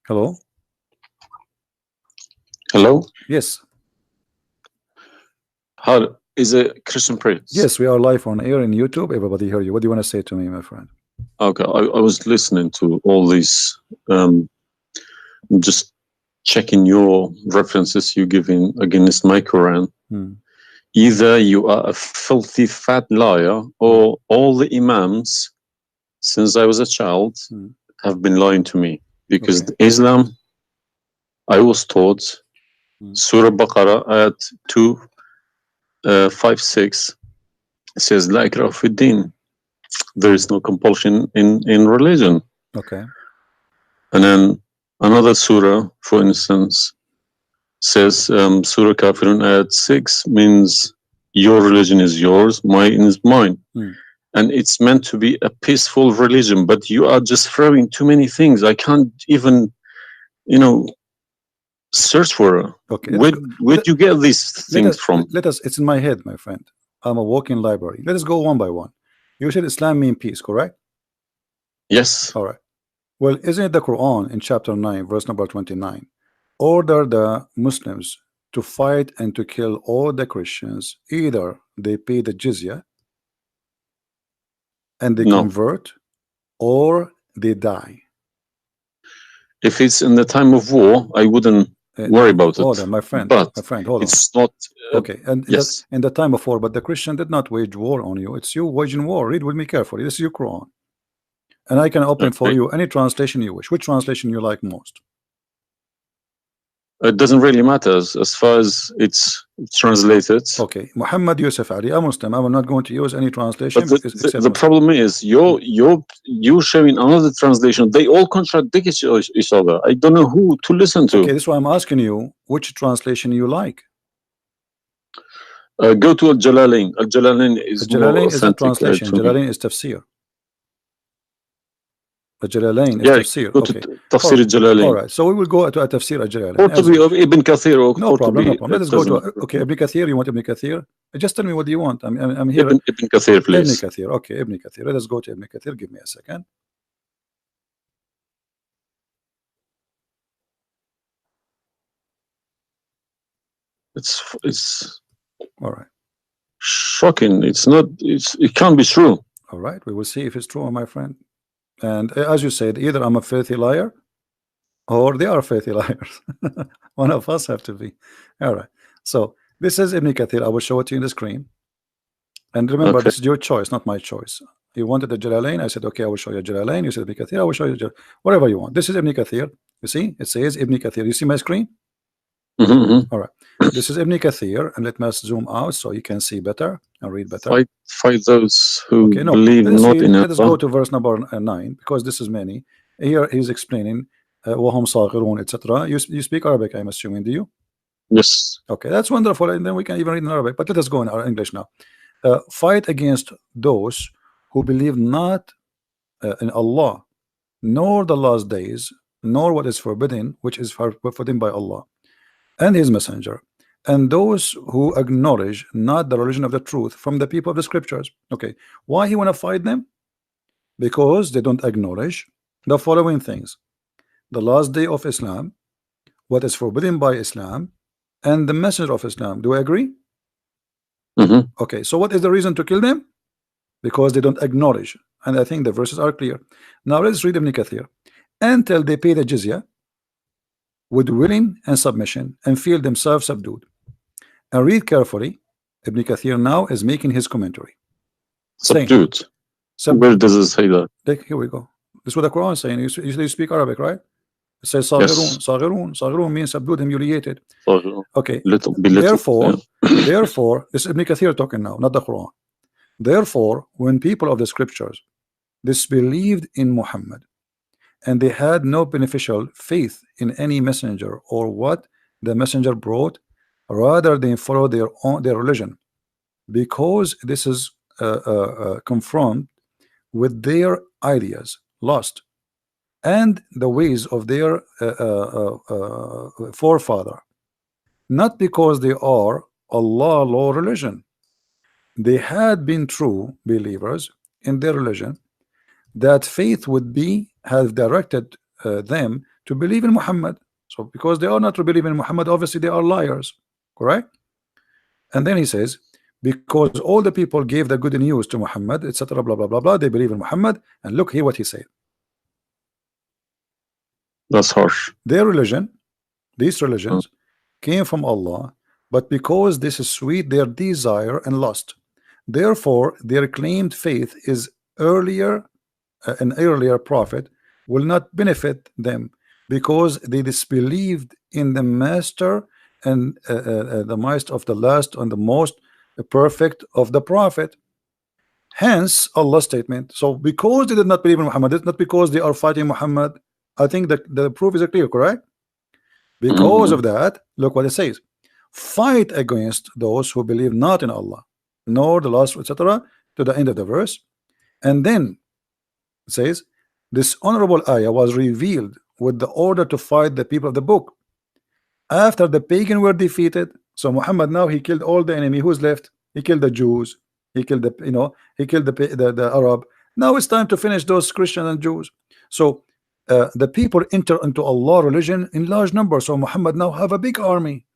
Hello? Hello? Yes. How is a Christian priest? Yes, we are live on air in YouTube. Everybody hear you. What do you want to say to me, my friend? Okay, I was listening to all these, just checking your references you giving against my Quran. Either you are a filthy fat liar, or all the imams since I was a child have been lying to me, because Islam, I was taught Surah Baqarah ayat 256 says la ikraha fi din. There is no compulsion in religion. Okay. And then another surah, for instance, says Surah Kafirun ayat 6 means your religion is yours, mine is mine. And it's meant to be a peaceful religion, but you are just throwing too many things. I can't even, search for it. Okay. Where'd you get these things from? It's in my head, my friend. I'm a walking library. Let us go one by one. You said Islam means peace, correct? Yes. All right. Well, isn't it the Quran in chapter 9, verse number 29, order the Muslims to fight and to kill all the Christians, either they pay the jizya and they convert, or they die? If it's in the time of war, I wouldn't worry about it. Hold on, my friend. But my friend, hold it's not. Okay, and yes, in the time of war, but the Christian did not wage war on you. It's you waging war. Read with me carefully. This is your Quran, and I can open for you any translation you wish. Which translation you like most? It doesn't really matter as far as it's translated. Okay, Muhammad Yusuf Ali, a Muslim. I will not going to use any translation. But the problem is you're showing another translation. They all contradict each other. I don't know who to listen to. Okay, this is why I'm asking you which translation you like. Go to Al-Jalalain. Al-Jalalain is more authentic. Is a translation. Jalalain is tafsir. Al-Jalalain is tafsir. Okay. Tafsir Al-Jalalain. All right, so we will go to a tafsir Al-Jalalain. Or to be of Ibn Kathir. No problem, no problem. Let us go to Ibn Kathir. You want Ibn Kathir? Just tell me what do you want. I'm here. Ibn Kathir, please. Ibn Kathir. Okay, Ibn Kathir. Let us go to Ibn Kathir. Give me a second. It's all right. Shocking. It can't be true. All right, we will see if it's true, my friend. And as you said, either I'm a filthy liar or they are filthy liars. One of us have to be. All right, so this is Ibn Kathir. I will show it to you on the screen, and remember, this is your choice, not my choice. You wanted the Jalalain, I said okay, I will show you Jalalain. You said Ibn Kathir, I will show you whatever you want. This is Ibn Kathir. You see, it says Ibn Kathir. You see my screen? All right, this is Ibn Kathir, and let me zoom out so you can see better and read better. Fight those who believe not in Allah. Let us go to verse number 9, because this is many. Here he's explaining وهم صاغرون, etc. You speak Arabic, I'm assuming, do you? Yes. Okay, that's wonderful, and then we can even read in Arabic. But let us go in our English now. Fight against those who believe not in Allah, nor the last days, nor what is forbidden, which is forbidden by Allah and His Messenger, and those who acknowledge not the religion of the truth from the people of the scriptures. Okay, why he want to fight them? Because they don't acknowledge the following things: the last day of Islam, what is forbidden by Islam, and the messenger of Islam. Do I agree? Okay, so what is the reason to kill them? Because they don't acknowledge, and I think the verses are clear. Now let's read Ibn Kathir. Until they pay the jizya with willing and submission and feel themselves subdued. And read carefully. Ibn Kathir now is making his commentary. Subdued. Where does it say that? Here we go. This is what the Quran is saying. You speak Arabic, right? It says Saghirun. Saghirun means subdued, humiliated. Okay. Therefore, this is Ibn Kathir talking now, not the Quran. Therefore, when people of the scriptures disbelieved in Muhammad, and they had no beneficial faith in any messenger or what the messenger brought, rather they follow their religion, because this is confront with their ideas, lost, and the ways of their forefather, not because they are Allah law religion. They had been true believers in their religion, that faith would be have directed them to believe in Muhammad. So because they are not to believe in Muhammad, obviously they are liars, correct? And then he says, because all the people gave the good news to Muhammad, etc., blah blah blah blah, they believe in Muhammad. And look here what he said. That's harsh. Their religion, these religions, came from Allah, but because this is sweet, their desire and lust. Therefore, their claimed faith is earlier, an earlier prophet will not benefit them because they disbelieved in the master and the master of the last and the most perfect of the prophet. Hence Allah's statement. So because they did not believe in Muhammad, it's not because they are fighting Muhammad. I think that the proof is clear, correct? Because of that, look what it says: fight against those who believe not in Allah nor the last, etc., to the end of the verse. And then it says this honorable ayah was revealed with the order to fight the people of the book after the pagan were defeated. So Muhammad now he killed all the enemy. Who's left? He killed the Jews, he killed the, you know, he killed the Arab. Now it's time to finish those Christians and Jews. So the people enter into Allah religion in large numbers. So Muhammad now have a big army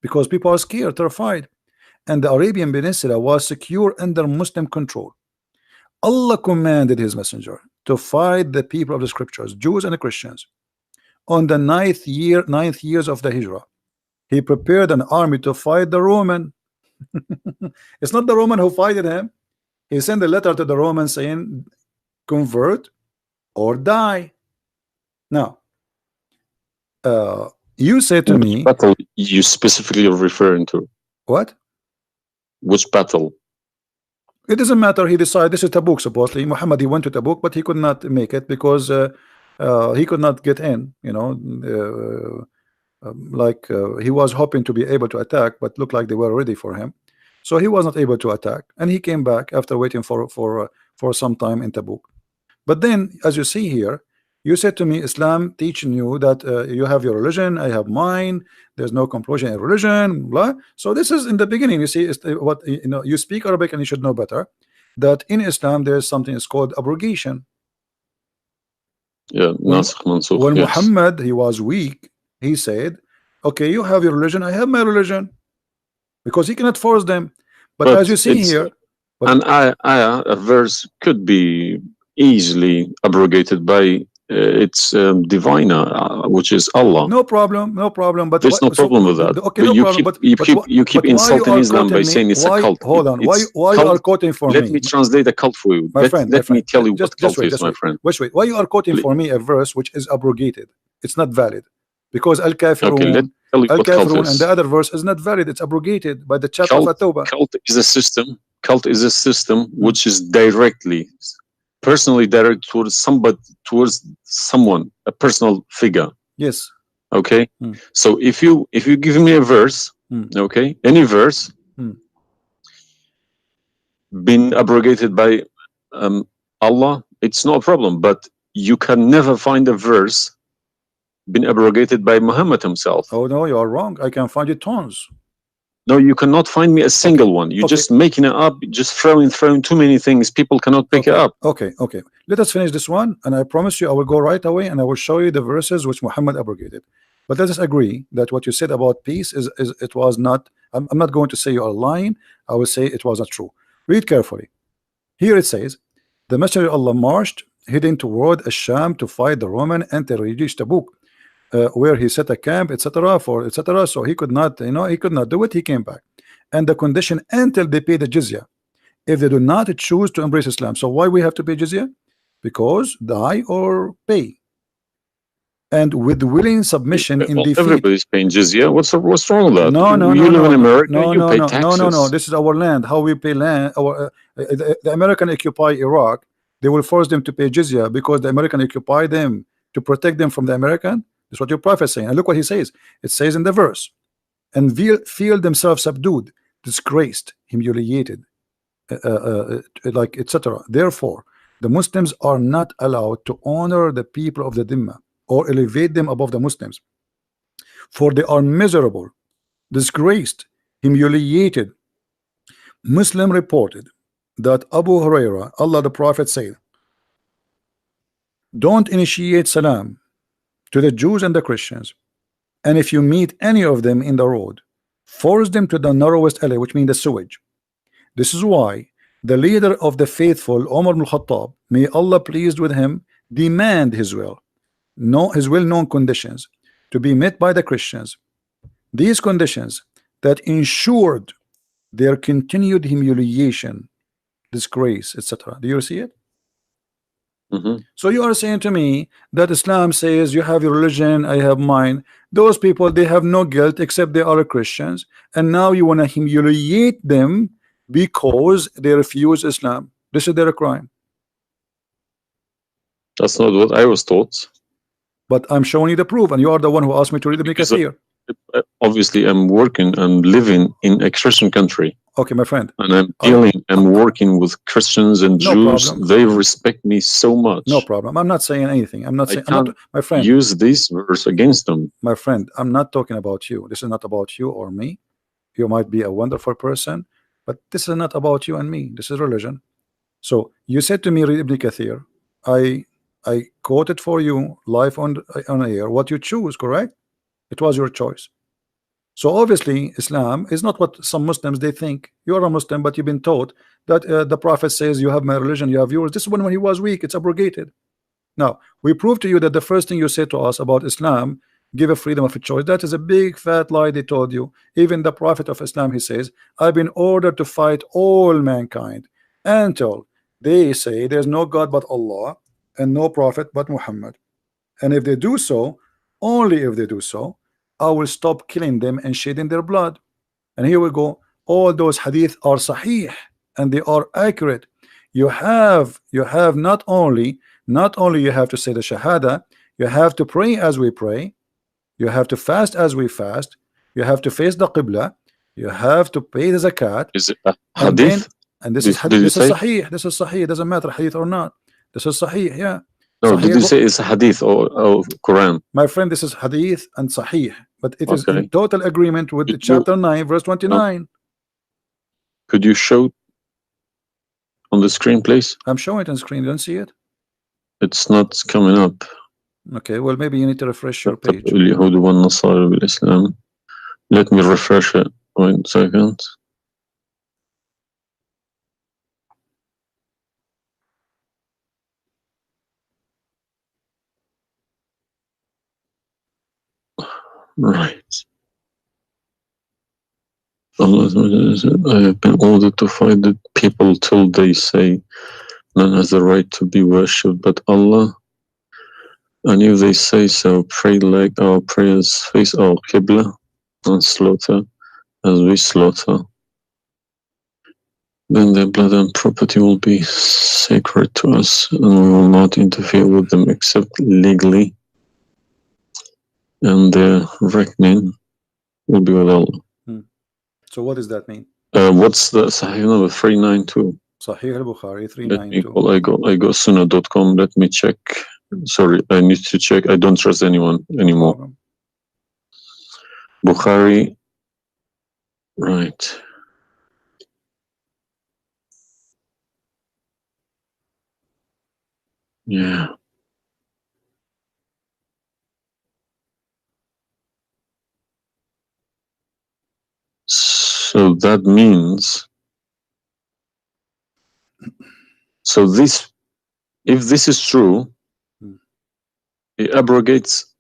because people are scared, terrified, and the Arabian Peninsula was secure under Muslim control. Allah commanded his messenger to fight the people of the scriptures, Jews and the Christians. On the ninth years of the Hijrah, he prepared an army to fight the Roman. It's not the Roman who fighted him. He sent a letter to the Romans saying, convert or die. Now, you said to me, battle you specifically are referring to? What? Which battle? It doesn't matter. He decided this is Tabuk. Supposedly, Muhammad, he went to Tabuk, but he could not make it because he could not get in. You know, he was hoping to be able to attack, but looked like they were ready for him, so he was not able to attack, and he came back after waiting for some time in Tabuk. But then, as you see here, you said to me, Islam teaching you that you have your religion, I have mine. There's no compulsion in religion, blah. So this is in the beginning. You see, what you know. You speak Arabic, and you should know better that in Islam there is something is called abrogation. Yeah, nasikh mansukh. When Yes. Muhammad he was weak, he said, "Okay, you have your religion, I have my religion," because he cannot force them. But as you see here, a verse could be easily abrogated by its diviner, which is Allah. no problem, no problem. But there's no problem with that. Okay, But no you problem. you keep insulting Islam by saying it's a cult. Hold on. Why Cult. you are quoting for Let me? me translate a cult for you. My friend, let me tell you what cult is, my friend. Wait. Why you are quoting for me a verse which is abrogated? It's not valid because Al-Kafirun, Okay, let me tell you what cult Al-Kafirun, is. and the other verse is not valid. It's abrogated by the chapter of At-Tawbah. Cult is a system. Cult is a system which is directly, personally direct towards somebody, towards someone, a personal figure. Yes. Okay. So if you give me a verse, okay, any verse, been abrogated by Allah, it's no problem. But you can never find a verse been abrogated by Muhammad himself. Oh no, you are wrong. I can find you tons. No, you cannot find me a single one. You're just making it up, just throwing too many things. People cannot pick it up. Okay. Let us finish this one, and I promise you I will go right away and I will show you the verses which Muhammad abrogated. But let us agree that what you said about peace is it was not. I'm not going to say you are lying. I will say it was not true. Read carefully. Here it says, the Messenger of Allah marched heading toward Asham to fight the Roman until he reached Tabuk, where he set a camp, etc. So he could not, he could not do it. He came back, and the condition until they pay the jizya. If they do not choose to embrace Islam, so why we have to pay jizya? Because die or pay. And with willing submission in defeat. Everybody's paying jizya. What's wrong with that? No. You live in America. No. You pay taxes. No. This is our land. How we pay land? The American occupy Iraq. They will force them to pay jizya because the American occupy them to protect them from the American. That's what your prophet is saying. And look what he says. It says in the verse, and feel themselves subdued, disgraced, humiliated, like etc. Therefore, the Muslims are not allowed to honor the people of the Dhimma or elevate them above the Muslims, for they are miserable, disgraced, humiliated. Muslim reported that Abu Huraira, Allah the Prophet said, don't initiate salam to the Jews and the Christians, and if you meet any of them in the road, force them to the narrowest alley, which means the sewage. This is why the leader of the faithful, Umar ibn Khattab, may Allah pleased with him, demand his well-known conditions to be met by the Christians. These conditions that ensured their continued humiliation, disgrace, etc. Do you see it? So you are saying to me that Islam says you have your religion, I have mine. Those people, they have no guilt except they are Christians, and now you want to humiliate them because they refuse Islam. This is their crime. That's not what I was taught. But I'm showing you the proof, and you are the one who asked me to read the Kathir. Obviously, I'm working and living in a Christian country. Okay, my friend. And I'm working with Christians and Jews. Problem. They respect me so much. No problem. I'm not saying anything. I'm not saying, my friend. Use this verse against them. My friend, I'm not talking about you. This is not about you or me. You might be a wonderful person, but this is not about you and me. This is religion. So you said to me, read Ibn Kathir. I quoted for you live on air what you choose, correct? It was your choice. So obviously Islam is not what some Muslims they think. You're a Muslim, but you've been taught that the Prophet says you have my religion, you have yours. This is when he was weak, it's abrogated. Now we prove to you that the first thing you say to us about Islam, give a freedom of a choice. That is a big fat lie they told you. Even the Prophet of Islam, he says, I've been ordered to fight all mankind until they say there's no God but Allah and no prophet but Muhammad. And if they do so, only if they do so, I will stop killing them and shedding their blood. And here we go. All those hadith are sahih and they are accurate. You have not only you have to say the shahada, you have to pray as we pray, you have to fast as we fast, you have to face the qibla, you have to pay the zakat. Is it a hadith? And this is sahih. This is sahih. It doesn't matter hadith or not. This is sahih. Yeah. No, did you say it's hadith or Quran? My friend, this is hadith and sahih, but it is in total agreement with the chapter 9, verse 29. No. Could you show on the screen, please? I'm showing it on screen. You don't see it? It's not coming up. Okay, well, maybe you need to refresh your page. Let me refresh it. 1 second. Right. Allah said, I have been ordered to fight the people till they say none has the right to be worshipped but Allah. And if they say so, pray like our prayers, face our Qibla, and slaughter as we slaughter. Then their blood and property will be sacred to us, and we will not interfere with them except legally. And their reckoning will be with Allah. So what does that mean? What's the Sahih number? 392. Sahih al-Bukhari 392. I go sunnah.com. Let me check. Sorry, I need to check. I don't trust anyone anymore. No Bukhari. Right. Yeah. So that means, so this, if this is true, it abrogates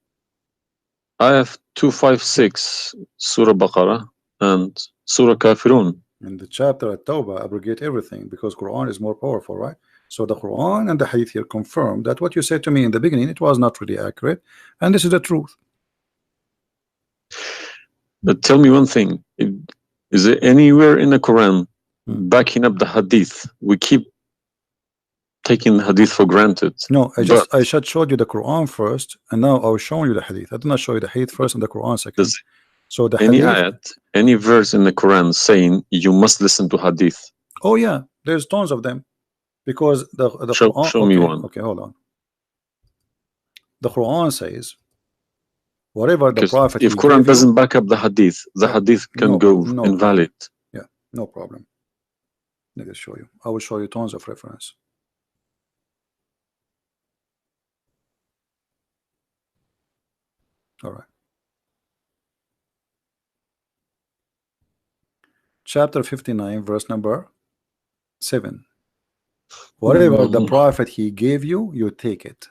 Ayah 256, Surah Baqarah, and Surah Kafirun. In the chapter at Tawbah, abrogate everything because Quran is more powerful, right? So the Quran and the Hadith here confirm that what you said to me in the beginning, it was not really accurate, and this is the truth. But tell me one thing. Is there anywhere in the Quran backing up the Hadith? We keep taking the Hadith for granted. No, I just showed you the Quran first, and now I was showing you the Hadith. I did not show you the Hadith first and the Quran second. So the any Hadith, ayat, any verse in the Quran saying you must listen to Hadith? Oh yeah, there's tons of them. Because the Quran, show me one. Okay, hold on. The Quran says whatever the Prophet. If Quran doesn't back up the Hadith, the Hadith can go invalid. Yeah, no problem. Let me show you. I will show you tons of reference. All right. Chapter 59, verse number 7. Whatever the prophet he gave you, you take it.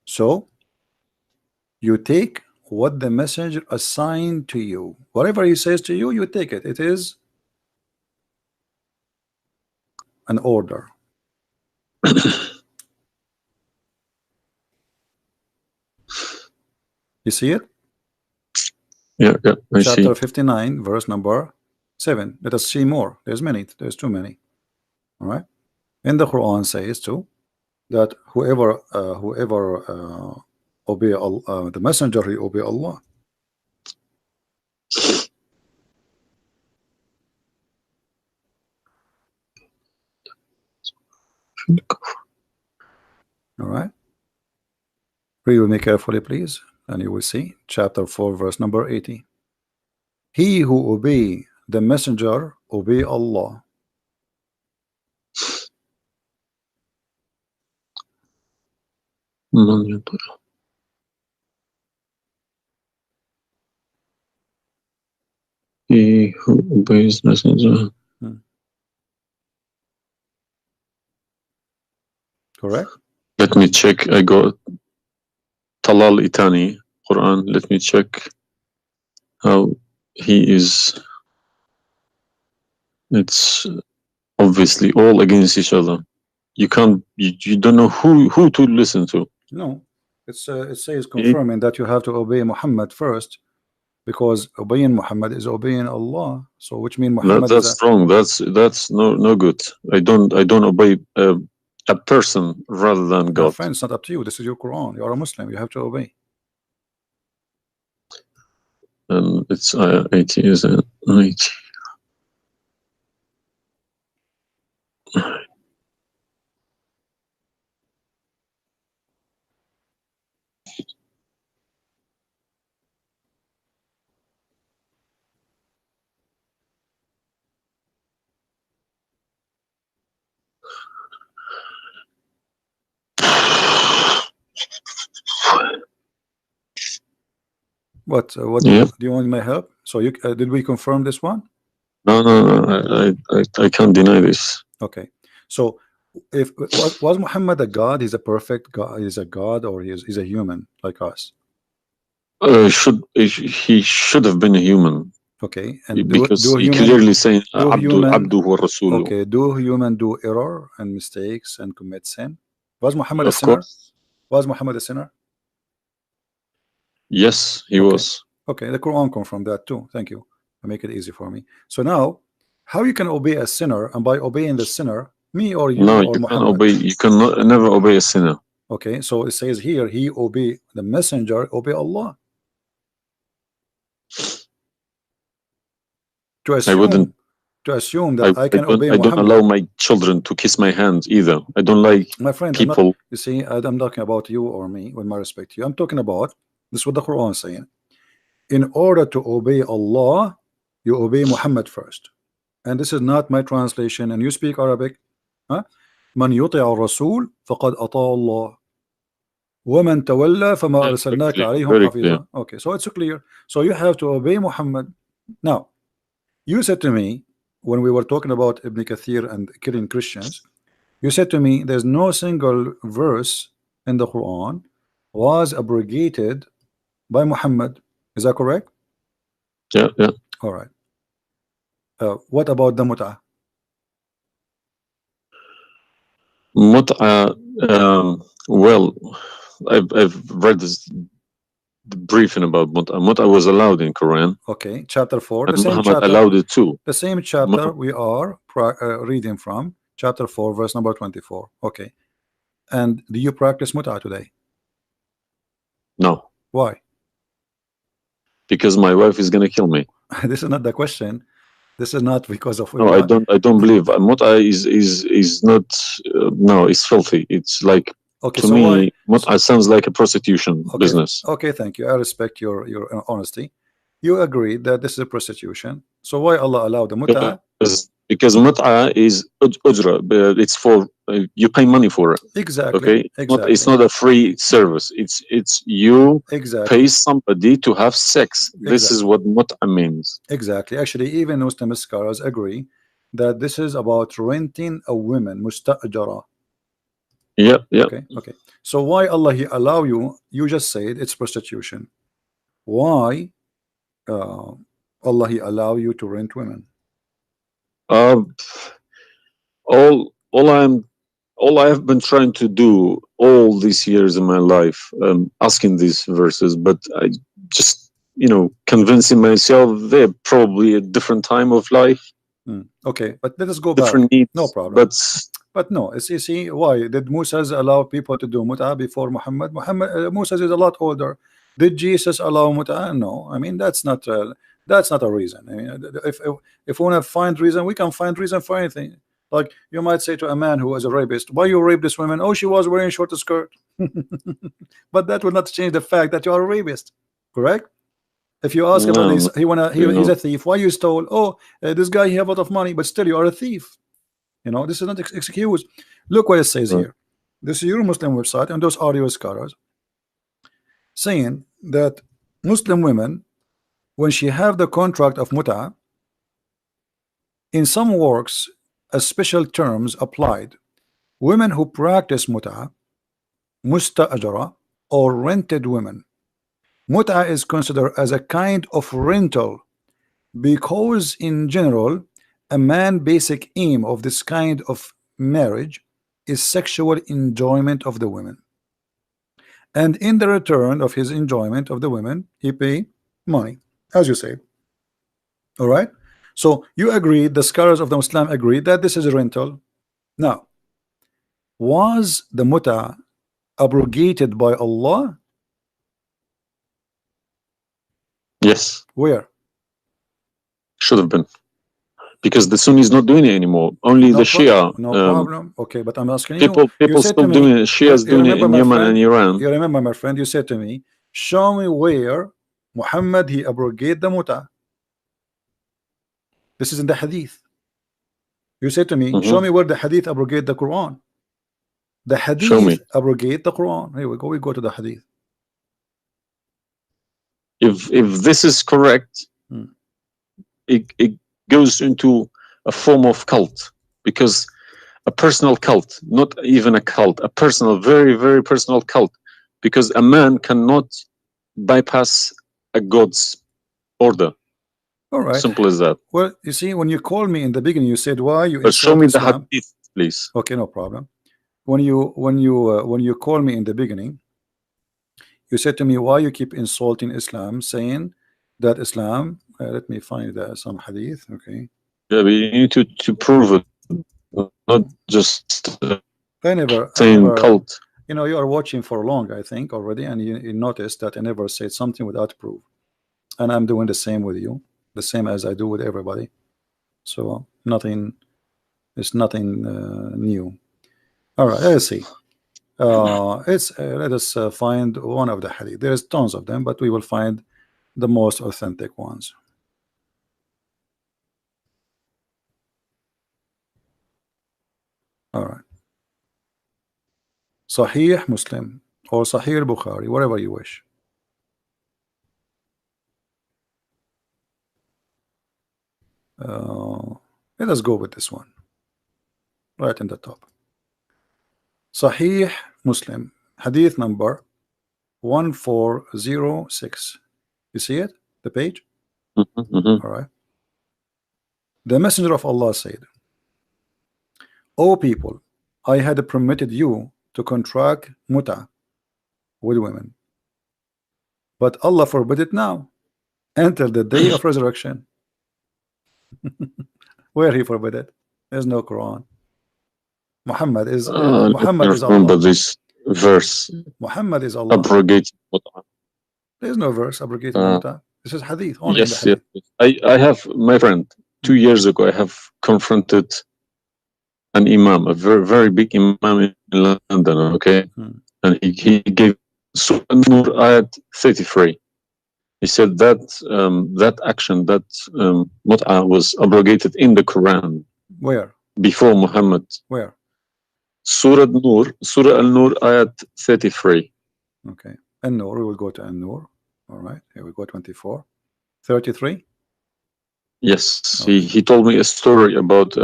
So you take what the messenger assigned to you. Whatever he says to you, you take it. It is an order. You see it? Yeah, I see. Chapter 59, verse number 7. Let us see more. There's many. There's too many. All right. And the Quran says too that whoever obey the messenger, he obey Allah. All right. Read with me carefully, please, and you will see chapter 4, verse number 80. He who obey the messenger obey Allah. He who obeys messenger. Correct. Let me check. I got Talal Itani Quran. Let me check how he is. It's obviously all against each other. You can't. You don't know who to listen to. No, it says confirming that you have to obey Muhammad first, because obeying Muhammad is obeying Allah. So which means Muhammad that's wrong. That's no good. I don't obey a person rather than God. My friend, it's not up to you. This is your Quran. You are a Muslim. You have to obey. And it's 80, isn't it? 80. What do you want my help? So you did we confirm this one? No, I can't deny this. Okay, so if was Muhammad a god? He's a perfect god. He's a god, or he's a human like us? He should have been a human. Okay, and because he clearly saying Abdu wa Rasulu. Okay, do human do error and mistakes and commit sin? Was Muhammad a sinner? Course. Was Muhammad a sinner? Yes, he was. Okay, the Quran confirmed that too. Thank you. I make it easy for me. So now, how you can obey a sinner, and by obeying the sinner, me or you or Muhammad? You can never obey a sinner. Okay, so it says here, he obey the messenger, obey Allah. To assume that I can obey Muhammad. I don't allow my children to kiss my hands either. I don't like my friend, people. You see, I'm talking about you or me, with my respect to you. I'm talking about this is what the Quran is saying. In order to obey Allah, you obey Muhammad first. And this is not my translation. And you speak Arabic. Man yuti'a ar-rasul faqad ata'a Allah. وَمَنْ تَوَلَّى فَمَا أَرْسَلْنَاكَ عَلَيْهِمْ حَفِيظًا. Okay, so it's clear. So you have to obey Muhammad. Now, you said to me, when we were talking about Ibn Kathir and killing Christians, you said to me, there's no single verse in the Quran was abrogated by Muhammad. Is that correct? Yeah. All right. What about the mut'ah? Mut'ah, well, I've read this briefing about mut'ah. Mut'ah was allowed in Quran. Okay, chapter 4. And Muhammad allowed it too. The same chapter we are reading from, chapter 4, verse number 24. Okay. And do you practice mut'ah today? No. Why? Because my wife is going to kill me. This is not the question. This is not because of. No, I don't believe mut'ah is not. No, it's filthy. It's like, okay, to me, mut'ah sounds like a prostitution business. Okay, thank you. I respect your honesty. You agree that this is a prostitution. So why Allah allowed the mut'ah? Because mut'a is ujra, it's for you pay money for it. Exactly. Okay, Exactly. it's not a free service. It's you Exactly. pay somebody to have sex. This is what mut'a means. Exactly. Actually, even Muslim scholars agree that this is about renting a woman, musta'jara. Yeah, yeah. Okay, okay. So why Allah He allow you? You just said it's prostitution. Why Allah He allow you to rent women? Um, all I have been trying to do all these years in my life, asking these verses, but I just, convincing myself they're probably a different time of life, Okay, but let us go different back. needs. No problem. But no, it's you see why did Moses allow people to do mut'ah before Muhammad? Moses is a lot older. Did Jesus allow mut'ah? No, I mean that's not a reason. I mean, if we want to find reason, we can find reason for anything. Like you might say to a man who was a rapist, why you rape this woman? Oh, she was wearing short skirt. But that will not change the fact that you are a rapist, correct? If you ask about this, he's a thief. Why you stole? Oh, this guy he have a lot of money, but still you are a thief. This is not excuse. Look what it says here. This is your Muslim website, and those are your scholars saying that Muslim women, when she have the contract of mut'ah, in some works, a special terms applied. Women who practice mut'ah, musta'jara, or rented women. Mut'ah is considered as a kind of rental because, in general, a man's basic aim of this kind of marriage is sexual enjoyment of the women, and in the return of his enjoyment of the women he pay money, as you say. All right, so you agree, the scholars of the Muslim agree that this is a rental. Now, was the mut'ah abrogated by Allah? yes, Where? should have been, because the Sunni is not doing it anymore. Only the Shia. No problem. Okay, but I'm asking people still doing it. Shia is doing it in Yemen and Iran. You remember, my friend, you said to me, show me where Muhammad he abrogated the mut'ah. This is in the hadith. You said to me, show me where the hadith abrogate the Quran. The hadith abrogate the Quran. Here we go. We go to the hadith. If this is correct, it goes into a form of cult, because a personal cult, not even a cult, a personal, very, very personal cult, because a man cannot bypass a God's order. All right. Simple as that. Well, you see, when you called me in the beginning, you said, why you but show me Islam? the hadith, please. Okay, no problem. When you call me in the beginning, you said to me, why you keep insulting Islam, saying that Islam, let me find some hadith. Okay, yeah, but you need to prove it, not just saying cult. You are watching for long, I think, already, and you noticed that I never said something without proof, and I'm doing the same with you, the same as I do with everybody. So it's nothing new. All right, let's see. Let us find one of the hadith. There's tons of them, but we will find the most authentic ones. All right. Sahih Muslim or Sahih Bukhari, whatever you wish. Let us go with this one right in the top. Sahih Muslim, hadith number 1406. You see it, the page? All right. The Messenger of Allah said, O people, I had permitted you to contract mut'ah with women, but Allah forbid it now until the day of resurrection. Where he forbid it? There's no Quran. Muhammad is Allah. This verse. Muhammad is Allah. Abrogated mut'ah. There's no verse abrogated mut'ah. This is hadith. Only yes, in the hadith. Yes. I have, my friend, 2 years ago, I have confronted an imam, a very, very big imam in London, okay? And he gave Surah Ayat 33. He said that that action, that mut'ah was abrogated in the Quran. Where? Before Muhammad. Where? Surah Al-Nur, ayat 33. Okay. An-Nur, we will go to An-Nur. All right. Here we go, 24. 33? Yes, Okay. he told me a story about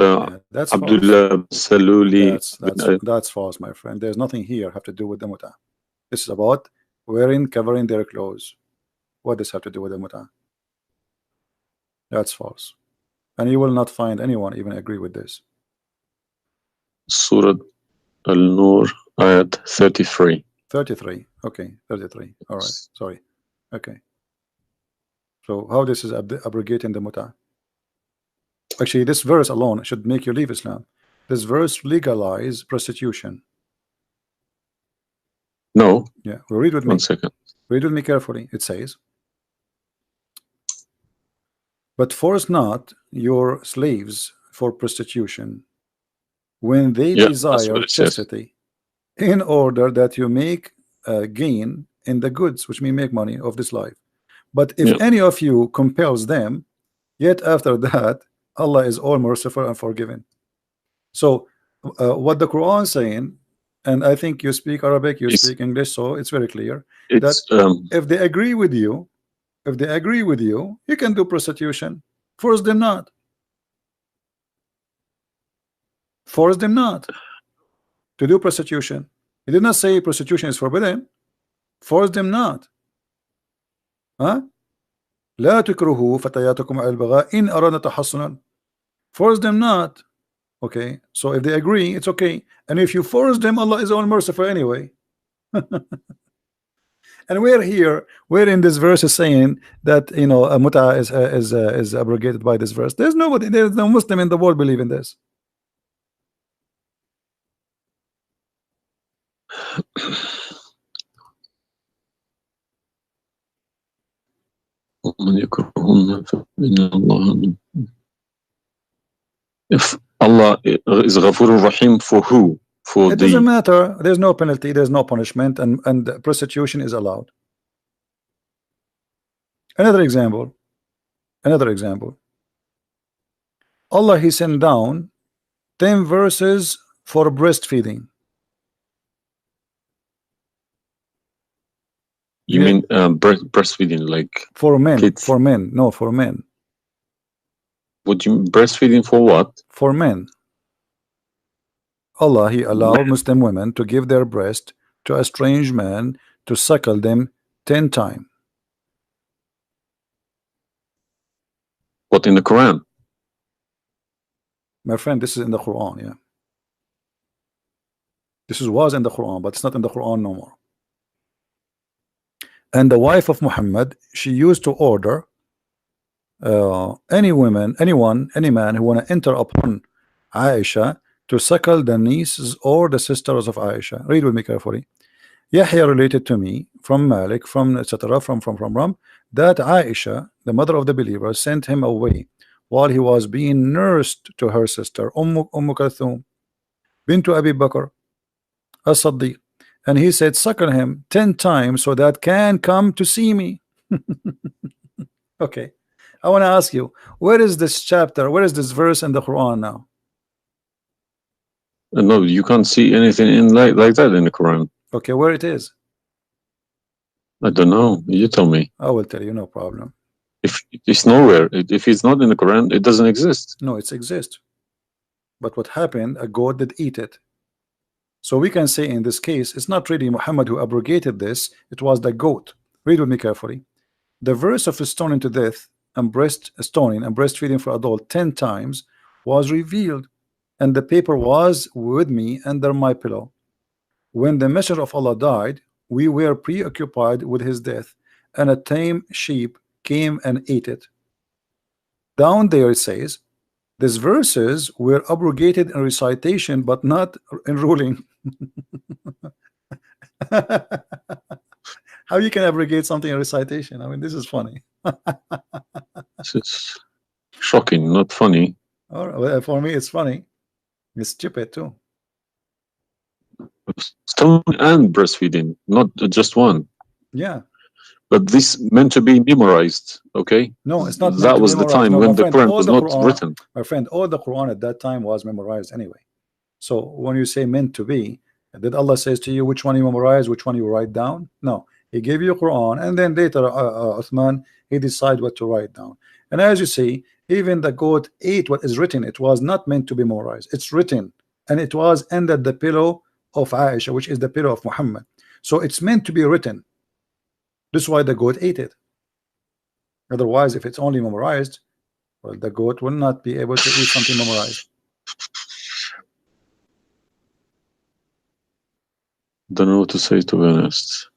That's Abdullah Saluli. That's false, my friend. There's nothing here have to do with the muta. This is about covering their clothes. What does have to do with the muta? That's false. And you will not find anyone even agree with this. Surah Al-Nur, ayat 33. 33. Okay, 33. All right. Sorry. Okay. So how this is abrogating the muta? Actually, this verse alone should make you leave Islam. This verse legalize prostitution. No. Yeah. Well, read with me. 1 second. Read with me carefully. It says, but force not your slaves for prostitution when they desire chastity, in order that you make gain in the goods, which mean make money of this life. But if any of you compels them, yet after that Allah is all merciful and forgiving. So what the Quran is saying, and I think you speak Arabic, you speak English, so it's very clear that if they agree with you, you can do prostitution. Force them not. Force them not to do prostitution. He did not say prostitution is forbidden. Force them not. Huh? لا تكرهوا فتياتكم على البغاء إن أردنا تحصنا. Force them not. Okay, so if they agree, it's okay. And if you force them, Allah is all merciful anyway. And we're in this verse is saying that, you know, a muta is abrogated by this verse. There's no Muslim in the world believe in this. If Allah is Ghafurur Rahim for who? It doesn't matter. There's no penalty, there's no punishment, and prostitution is allowed. Another example. Allah, He sent down 10 verses for breastfeeding. You mean breastfeeding, like for men? Kids. For men, no, for men. Would you breastfeeding for what? For men. Allah, He allowed Muslim women to give their breast to a strange man to suckle them 10 times. What, in the Quran? My friend, this is in the Quran, yeah. This was in the Quran, but it's not in the Quran no more. And the wife of Muhammad, she used to order any man who want to enter upon Aisha to suckle the nieces or the sisters of Aisha. Read with me carefully. Yahya related to me from Malik, from etc. from that Aisha, the mother of the believer, sent him away while he was being nursed to her sister Kulthum bintu Abi Bakr as-Siddiq, and he said, suckle him 10 times so that can come to see me. Okay, I want to ask you, where is this chapter, where is this verse in the Quran now? No, you can't see anything in like that in the Quran. Okay, where it is? I don't know. You tell me. I will tell you, no problem. If it's nowhere, if it's not in the Quran, it doesn't exist. No, it exists. But what happened? A goat did eat it. So we can say in this case, it's not really Muhammad who abrogated this. It was the goat. Read with me carefully. The verse of stoning to death and stoning and breastfeeding for adult 10 times was revealed, and the paper was with me under my pillow. When the messenger of Allah died, we were preoccupied with his death, and a tame sheep came and ate it. Down there it says, these verses were abrogated in recitation, but not in ruling. How you can abrogate something in recitation? I mean, this is funny. This is shocking, not funny. Well, for me, it's funny. It's stupid too. Stoning and breastfeeding, not just one. Yeah. But this meant to be memorized, okay? No, it's not meant That to was the memorize. time No, when my the friend, Quran all was the not Quran, written. my friend, all the Quran at that time was memorized anyway. So when you say meant to be, did Allah says to you which one you memorize, which one you write down? No, He gave you Quran, and then later Uthman, he decide what to write down. And as you see, even the goat ate what is written. It was not meant to be memorized. It's written, and it was under the pillow of Aisha, which is the pillow of Muhammad. So it's meant to be written. This is why the goat ate it. Otherwise, if it's only memorized, well, the goat will not be able to eat something memorized. Don't know what to say, to be honest.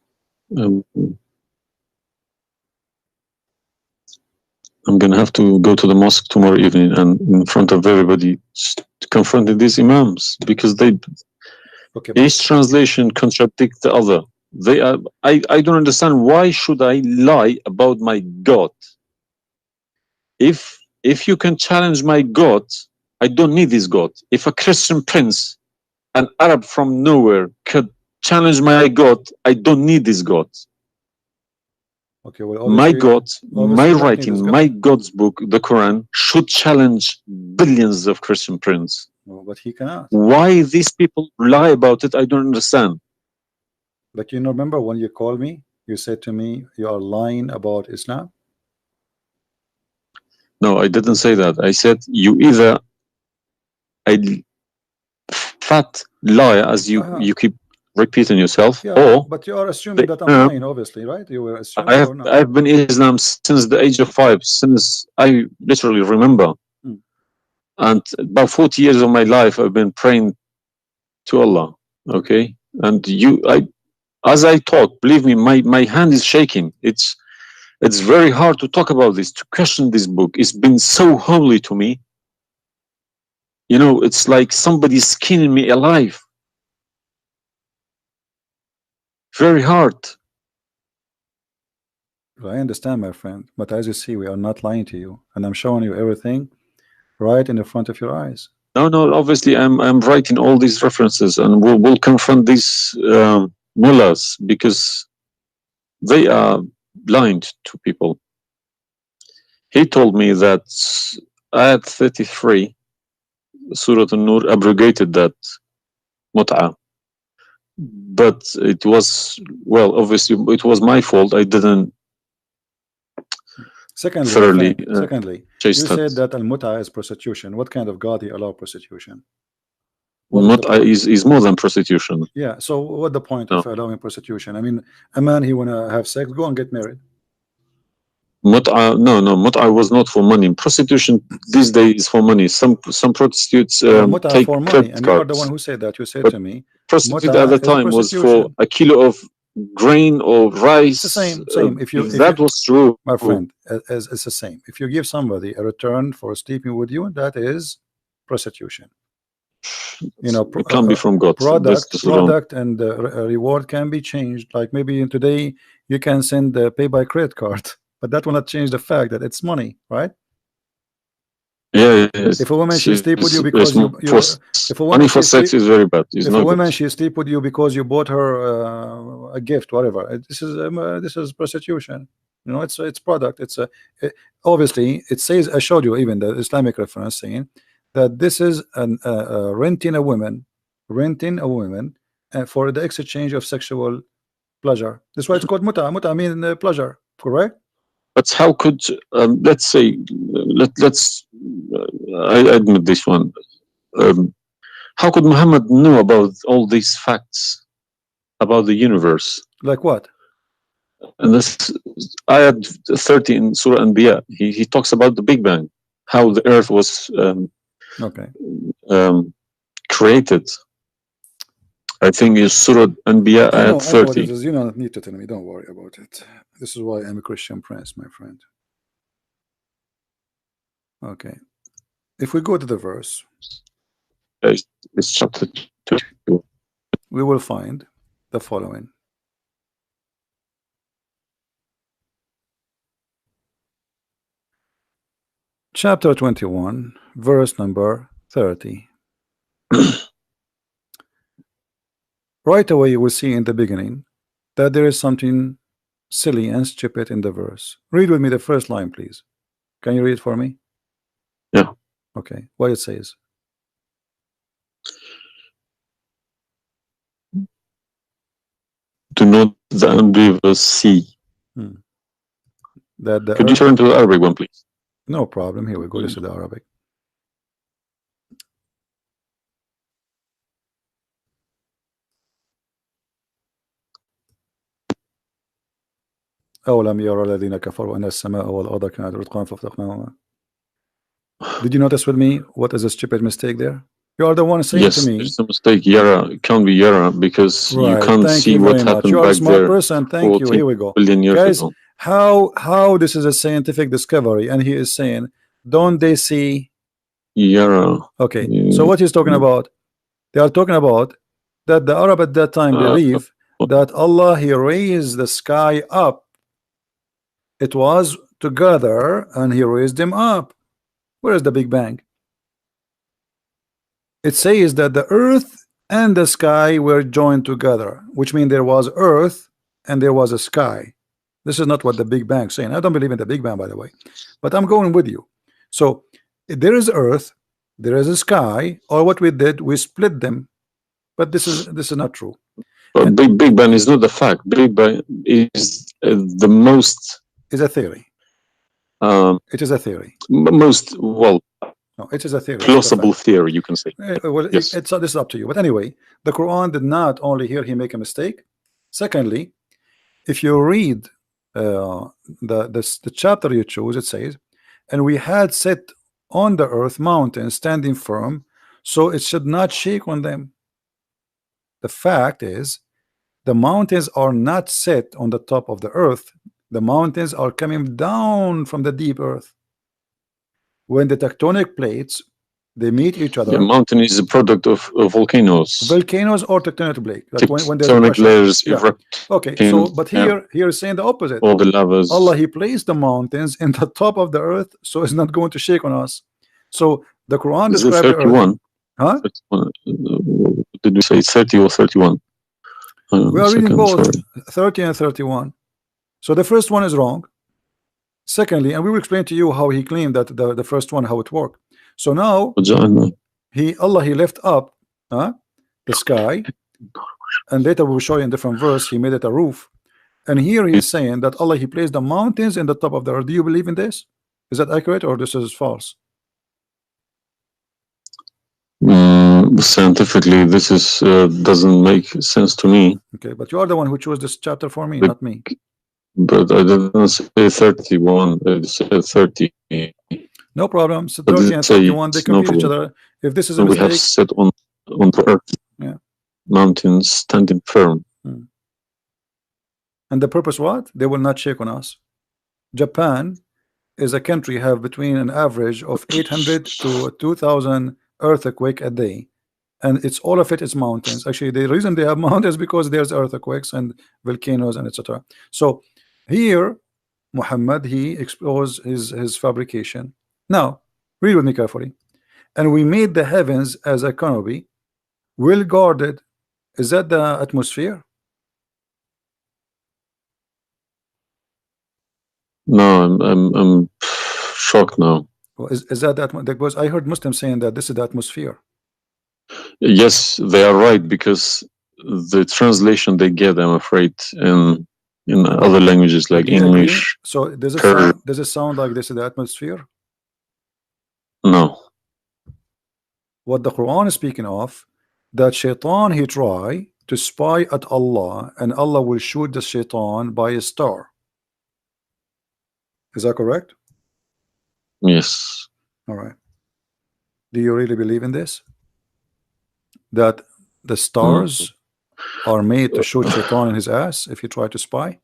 I'm gonna have to go to the mosque tomorrow evening and in front of everybody to confront these imams, because they each translation contradicts the other. They are. I don't understand, why should I lie about my God? If you can challenge my God, I don't need this God. If a Christian prince, an Arab from nowhere, could challenge my God, I don't need this God. Okay, well, My God, my writing, my God's book, the Quran, should challenge billions of Christian princes. No, but he cannot. Why these people lie about it, I don't understand. But you remember when you called me, you said to me, you are lying about Islam? No, I didn't say that. I said you either a fat liar, as you keep repeating yourself, or but you are assuming that I'm lying, obviously, right? You were assuming or not? I've been Islam since the age of 5, since I literally remember. And about 40 years of my life I've been praying to Allah. Okay? And as I talk, believe me, my hand is shaking. It's very hard to talk about this, to question this book. It's been so holy to me. You know, it's like somebody's skinning me alive. Very hard. I understand, my friend, but as you see, we are not lying to you, and I'm showing you everything right in the front of your eyes. No, obviously I'm writing all these references, and we'll confront these mullahs, because they are blind to people. He told me that Ayat 33, Surah An-Nur, abrogated that mut'ah. But it was, well, obviously it was my fault. I didn't thoroughly Secondly, you said that al-mut'ah is prostitution. What kind of God he allow prostitution? Mut'ah is more than prostitution. Yeah, so what the point of allowing prostitution? I mean, a man, he wanna have sex, go and get married. Mut'ah, no, Mut'ah was not for money. Prostitution these days is for money. Some prostitutes take for money, and you are the one who said that. You said to me, prostitute at the time was for a kilo of grain or rice. It's the same. If that was true, my friend, it's the same. If you give somebody a return for sleeping with you, that is prostitution. You know, it can't be from God. Product and reward can be changed. Like maybe today you can send pay by credit card, but that will not change the fact that it's money, right? Yeah. If a woman she sleep with you because if a woman for sex is very bad. If a woman she sleep with you because you bought her a gift, whatever, this is prostitution. You know, it's product. Obviously it says, I showed you even the Islamic reference saying that this is renting a woman for the exchange of sexual pleasure. That's why it's called muta. Muta mean pleasure, correct? But how could let's say let's I admit this one. How could Muhammad know about all these facts about the universe? Like what? And this ayat 30 in Surah Anbiya, he talks about the Big Bang, how the earth was created. I think it's Surah Anbiya ayat 30. You don't need to tell me, don't worry about it. This is why I'm a Christian prince, my friend. Okay. If we go to the verse, it's chapter 2. We will find the following. Chapter 21, verse number 30. Right away you will see in the beginning that there is something silly and stupid in the verse. Read with me the first line, please. Can you read it for me? Yeah. Okay. What it says? Do not the unbelievers see? That the Could you turn to the Arabic one, please? No problem. Here we go. This is the Arabic. أولم يرى الذين كفروا أن السماء والأرض كانت رتقا ففتقناهما. Did you notice with me what is a stupid mistake there? You are the one saying to me. Yes, there's a mistake. Yara, it can't be Yara because you can't see what happened you are back a smart there. person. Thank you. Here we go. Guys, ago. how this is a scientific discovery, and he is saying, don't they see? Yara. Okay, so what he's talking about? They are talking about that the Arab at that time believe that Allah, he raised the sky up. It was together and he raised them up. Where is the Big Bang? It says that the earth and the sky were joined together, which means there was earth and there was a sky. This is not what the Big Bang is saying. I don't believe in the Big Bang, by the way, but I'm going with you. So there is earth, there is a sky, or what we did, we split them. But this is not true. But Big Bang is not the fact. Big Bang is the most. Is a theory. It is a theory. Most no, it is a theory. Plausible theory, you can say. Well, yes. This is up to you. But anyway, the Quran did not only here he make a mistake. Secondly, if you read the chapter you choose, it says, and we had set on the earth mountains standing firm, so it should not shake on them. The fact is, the mountains are not set on the top of the earth. The mountains are coming down from the deep earth. When the tectonic plates they meet each other. The mountain is a product of volcanoes. Volcanoes or tectonic plate. Like when tectonic layers erupt. Okay, so but here is saying the opposite. All the lavas. Allah, he placed the mountains in the top of the earth, so it's not going to shake on us. So the Quran describes the earth. Huh? 31. Did we say 30 or 31? We are reading both 30 and 31. So the first one is wrong. Secondly, and we will explain to you how he claimed that the first one, how it worked. So now Allah he left up the sky, and later we will show you in different verse he made it a roof. And here he is saying that Allah he placed the mountains in the top of the earth. Do you believe in this? Is that accurate or this is false? Scientifically, this is doesn't make sense to me. Okay, but you are the one who chose this chapter for me, not me. But I didn't say 31. I said 30. No problem. So 30 and 31 they complete each other. If this is a mistake, we have set on the earth, mountains standing firm. And the purpose what? They will not shake on us. Japan is a country have between an average of 800 to 2,000 earthquake a day, and it's all of it is mountains. Actually, the reason they have mountains because there's earthquakes and volcanoes and etc. So here Muhammad he exposed his fabrication. Now read with me carefully. And we made the heavens as a canopy, well guarded. Is that the atmosphere? No, I'm shocked now. Well, is that because I heard Muslims saying that this is the atmosphere? Yes, they are right, because the translation they get, I'm afraid, in other languages like English. So does it sound like this is the atmosphere? No. What the Quran is speaking of, that shaitan he try to spy at Allah, and Allah will shoot the shaitan by a star. Is that correct? Yes. All right. Do you really believe in this? That the stars are made to shoot shaitan in his ass if you try to spy?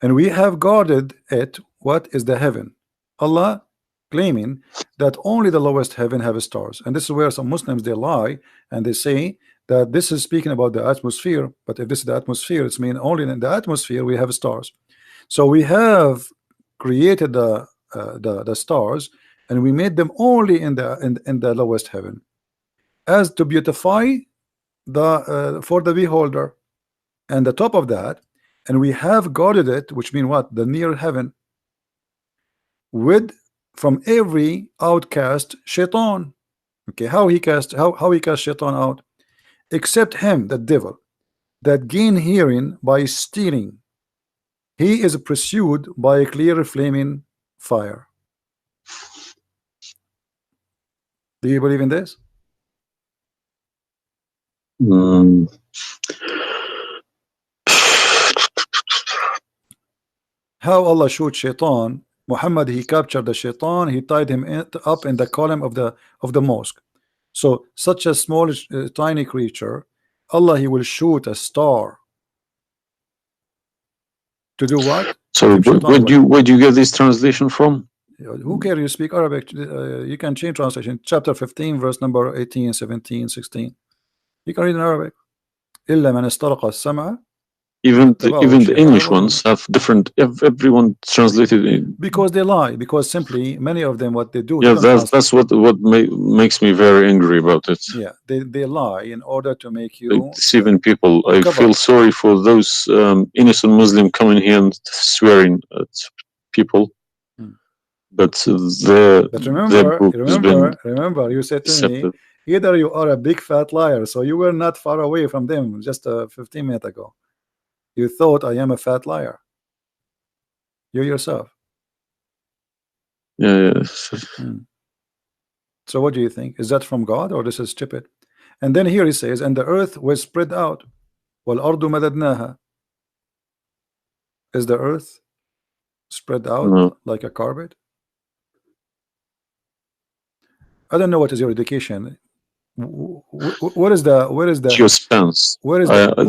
And we have guarded it. What is the heaven? Allah claiming that only the lowest heaven have stars, and this is where some Muslims they lie and they say that this is speaking about the atmosphere. But if this is the atmosphere, it's mean only in the atmosphere we have stars. So we have created the stars, and we made them only in the lowest heaven, as to beautify the for the beholder. And the top of that, and we have guarded it, which means what? The near heaven, with from every outcast shaitan. Okay, how he cast shaitan out? Except him, the devil, that gain hearing by stealing. He is pursued by a clear flaming fire. Do you believe in this? How Allah shoot shaitan? Muhammad, he captured the shaitan, he tied him up in the column of the mosque. So such a small tiny creature, Allah, he will shoot a star to do what? So where do you get this translation from? Who cares? You speak Arabic, you can change translation. Chapter 15 verse number 18, 17, 16. You can read in Arabic. إلا من استرق السمع. Even the English ones have different. Everyone translated it because they lie. Because simply many of them, what they do. Yeah, that's what makes me very angry about it. Yeah, they lie in order to make you deceiving people. I feel sorry for those innocent Muslim coming here and swearing at people. But remember, you said to me, either you are a big fat liar, so you were not far away from them just 15 minutes ago. You thought I am a fat liar. You yourself. Yeah. So what do you think? Is that from God or this is stupid? And then here he says, and the earth was spread out. وَالْأَرْضُ مَدَدْنَاهَا. Is the earth spread out like a carpet? I don't know what is your education. What is the geoscience?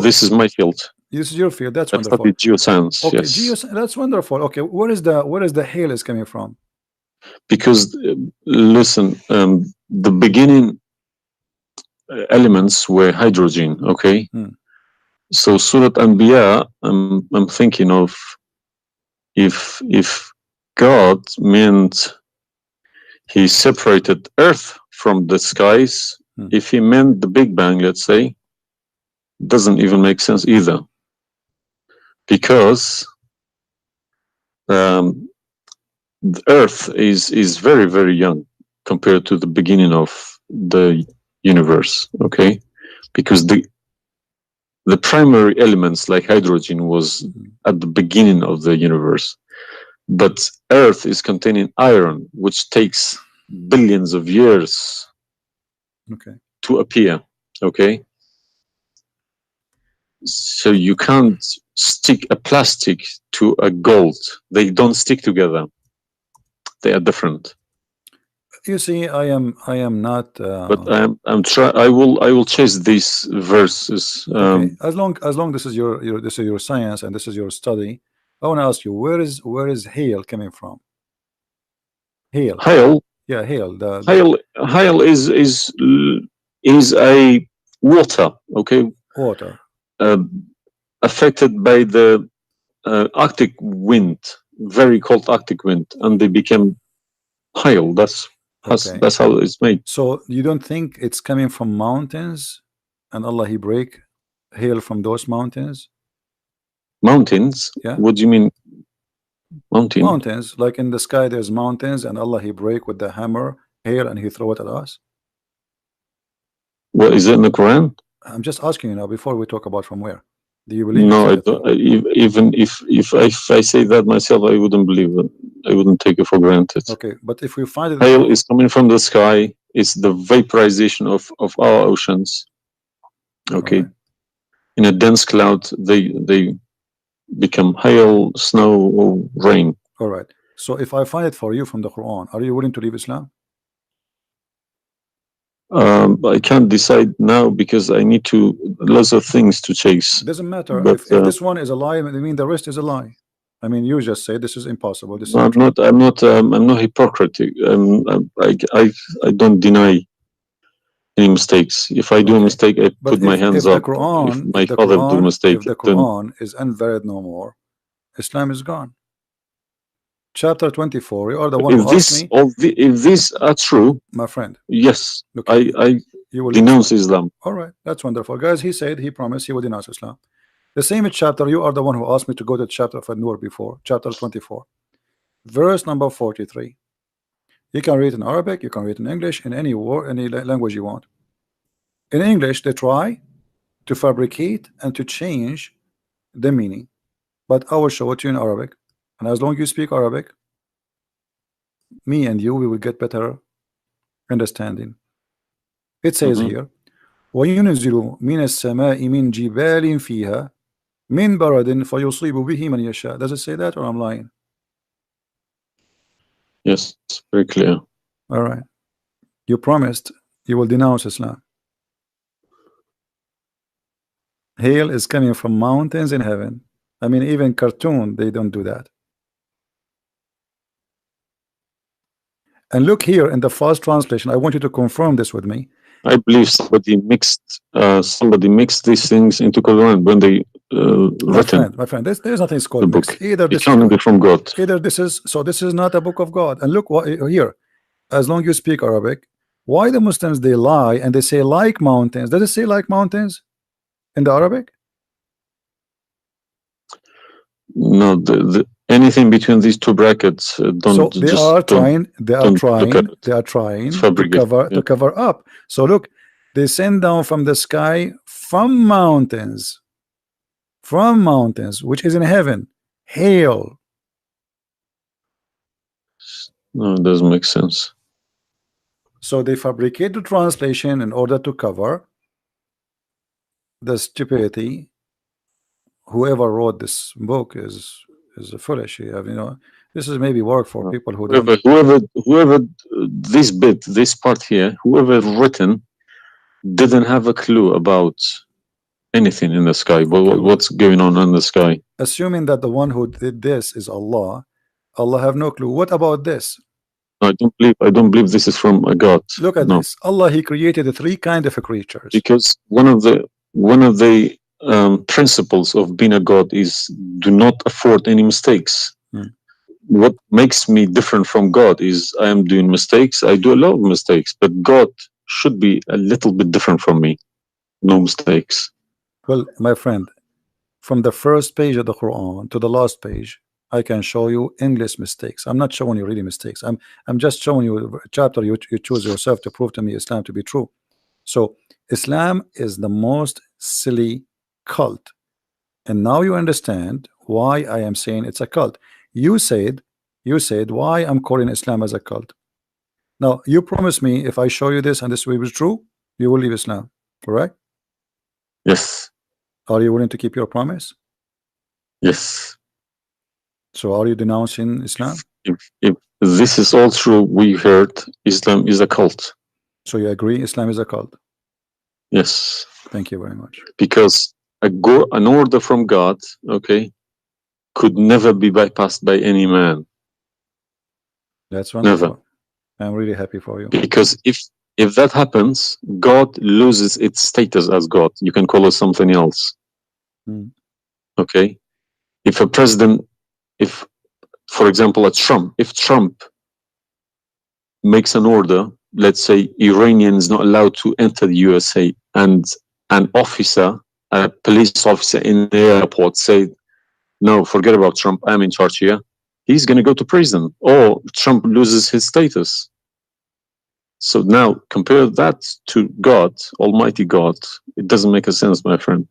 This is my field. This is your field. That's wonderful. Geoscience. Okay, yes. That's wonderful. Okay, where is the hail is coming from? Because listen, the beginning elements were hydrogen. Okay, so Surat Anbiya, I'm thinking of if God meant he separated earth from the skies, if he meant the Big Bang, let's say, doesn't even make sense either, because the earth is very, very young compared to the beginning of the universe. Okay, because the primary elements like hydrogen was at the beginning of the universe, but earth is containing iron, which takes billions of years to appear. Okay, so you can't stick a plastic to a gold. They don't stick together. They are different. You see, I am not. But I will chase these verses. Okay. As long this is your science and this is your study, I want to ask you, where is hail coming from? Hail. Yeah, hail. Hail is a water. Okay. Water. Affected by the Arctic wind, very cold Arctic wind, and they became hail. That's how it's made. So you don't think it's coming from mountains, and Allah he break hail from those mountains? Mountains? Yeah. What do you mean? Mountains, like in the sky, there's mountains, and Allah he break with the hammer hail, and he throw it at us. Well, is it in the Quran? I'm just asking you now before we talk about from where. Do you believe? No, I don't. Even if I say that myself, I wouldn't believe it. I wouldn't take it for granted. Okay, but if we find it, hail is coming from the sky. It's the vaporization of our oceans. Okay, right. In a dense cloud, they become hail, snow, or rain. All right. So if I find it for you from the Quran, are you willing to leave Islam? I can't decide now because I need lots of things to chase. It doesn't matter. But, if this one is a lie, I mean the rest is a lie. I mean, you just say this is impossible. This I'm not hypocritic. I don't deny any mistakes. If I do a mistake, I put my hands up. If my father do a mistake, if the Quran is unvalid no more, Islam is gone. Chapter 24. You are the one who asked me. If these are true, my friend. Yes, okay. I denounce Islam. All right, that's wonderful, guys. He said he promised he would denounce Islam. The same chapter, you are the one who asked me to go to chapter of An-Nur before, chapter 24, verse number 43. You can read in Arabic, you can read in English, in any word, any language you want. In English, they try to fabricate and to change the meaning, but I will show it to you in Arabic, and as long as you speak Arabic, me and you, we will get better understanding. It says here, وَيُنْزِلُ مِنَ السَّمَاءِ مِنْ جِبَالٍ فِيهَا مِنْ بَرَدٍ فَيُصِيبُ بِهِ مَنْ يَشَاءُ. Does it say that, or I'm lying? Yes, very clear. All right. You promised you will denounce Islam. Hail is coming from mountains in heaven. I mean, even cartoon, they don't do that. And look here in the first translation. I want you to confirm this with me. I believe somebody mixed these things into Quran when they written. My friend, there's nothing called mixed. Either this is from God. Either this is this is not a book of God. And look what here. As long as you speak Arabic, why the Muslims they lie and they say like mountains? Does it say like mountains in the Arabic? No, anything between these two brackets don't. So they are trying to cover up. So look, they send down from the sky from mountains, which is in heaven, hail. No, it doesn't make sense. So they fabricate the translation in order to cover the stupidity. Whoever wrote this book is foolish. You know, this is maybe work for people who whoever this part here, whoever written didn't have a clue about anything in the sky. What's going on in the sky? Assuming that the one who did this is Allah, Allah have no clue. What about this? I don't believe this is from a God. Look at this. Allah, He created three kind of creatures. Because one of the principles of being a God is do not afford any mistakes. What makes me different from God is I am doing mistakes. I do a lot of mistakes, but God should be a little bit different from me. No mistakes. Well, my friend, from the first page of the Quran to the last page, I can show you endless mistakes. I'm not showing you really mistakes. I'm just showing you a chapter you choose yourself to prove to me Islam to be true. So Islam is the most silly cult, and now you understand why I am saying it's a cult. You said why I'm calling Islam as a cult. Now you promise me if I show you this and this will be true, you will leave Islam, correct? Yes. Are you willing to keep your promise? Yes. So are you denouncing Islam? If this is all true, we heard Islam is a cult. So you agree Islam is a cult? Yes. Thank you very much. Because an order from God, okay, could never be bypassed by any man. That's wonderful. Never. I'm really happy for you. Because if that happens, God loses its status as God. You can call it something else. Okay? If a president, for example, if Trump makes an order, let's say Iranian is not allowed to enter the USA, and an officer, a police officer in the airport say, no, forget about Trump, I'm in charge here, he's going to go to prison, or Trump loses his status. So now compare that to God, Almighty God. It doesn't make a sense, my friend.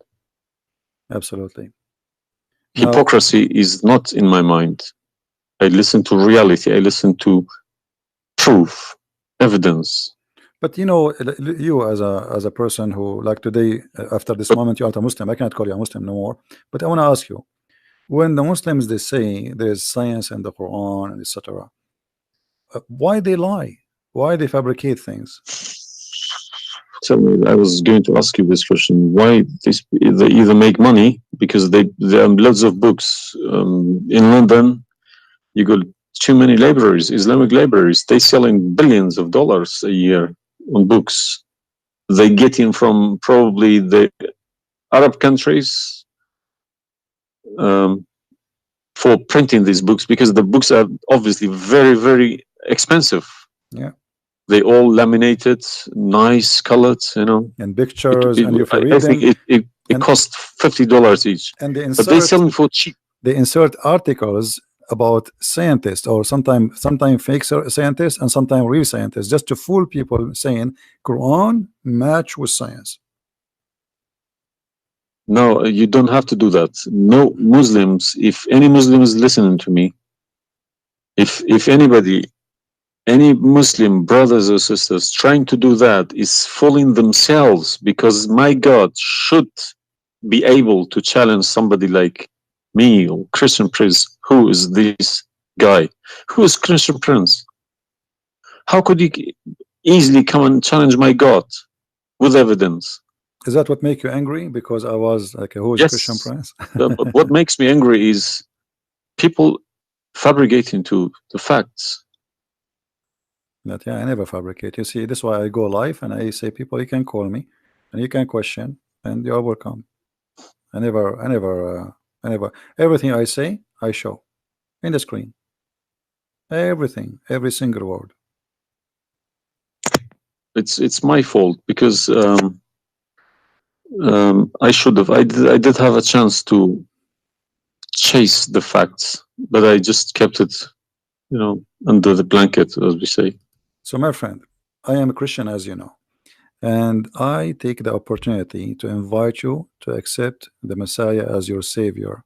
Absolutely. Hypocrisy is not in my mind. I listen to reality. I listen to proof, evidence. But you know, you as a person who, like today, after this moment, you are a Muslim. I cannot call you a Muslim no more. But I want to ask you, when the Muslims they say there is science in the Quran and etc., why they lie? Why they fabricate things? Tell me, I was going to ask you this question. Why they either make money because there are loads of books in London. You got too many libraries, Islamic libraries. They selling billions of dollars a year on books. They get in from probably the Arab countries for printing these books, because the books are obviously very, very expensive. Yeah. They all laminated, nice colored, you know. And pictures, and if you read them, It costs $50 each, and but they sell them for cheap. They insert articles about scientists, or sometimes fake scientists and sometimes real scientists, just to fool people, saying Quran match with science. No, you don't have to do that. No Muslims, if any Muslim is listening to me, if anybody, any Muslim brothers or sisters trying to do that is fooling themselves, because my God should be able to challenge somebody like me or Christian Prince. Who is this guy? Who is Christian Prince? How could he easily come and challenge my God with evidence? Is that what make you angry? Because I was like, who is Yes. Christian Prince? But what makes me angry is people fabricating to the facts. That, yeah, I never fabricate. You see, this is why I go live and I say, people, you can call me and you can question, and you are welcome. I never, everything I say, I show in the screen. Everything, every single word. It's my fault, because I should have. I did have a chance to chase the facts, but I just kept it, under the blanket, as we say. So, my friend, I am a Christian, as you know, and I take the opportunity to invite you to accept the Messiah as your Savior.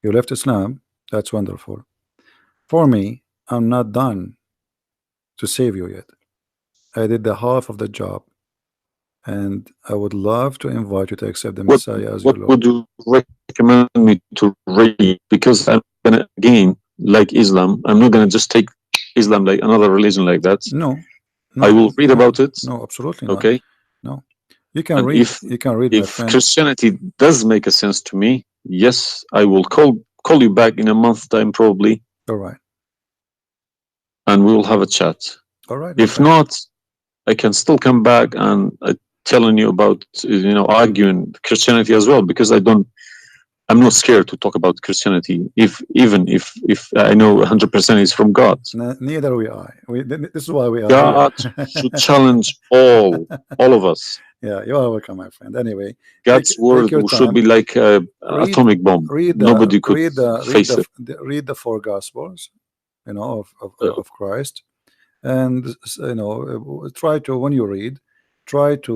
You left Islam, that's wonderful. For me, I'm not done to save you yet. I did the half of the job, and I would love to invite you to accept the Messiah as your Lord. What would you recommend me to read? Because I'm gonna, again, like Islam, I'm not gonna just take Islam like another religion like that. No, I will read about it. No, absolutely okay. not. No, you can And read. You can read, my if friend. Christianity does make a sense to me, yes, I will call you back in a month's time, probably. All right. And we will have a chat. All right. If not, I can still come back and telling you about, arguing Christianity as well, because I'm not scared to talk about Christianity, even if I know 100% is from God. Neither we are. This is why we are God here. should challenge all of us. Yeah, you are welcome, my friend. Anyway, God's word should be like an atomic bomb. Nobody could face it. Read the 4 Gospels, of Christ, and try to, when you read, try to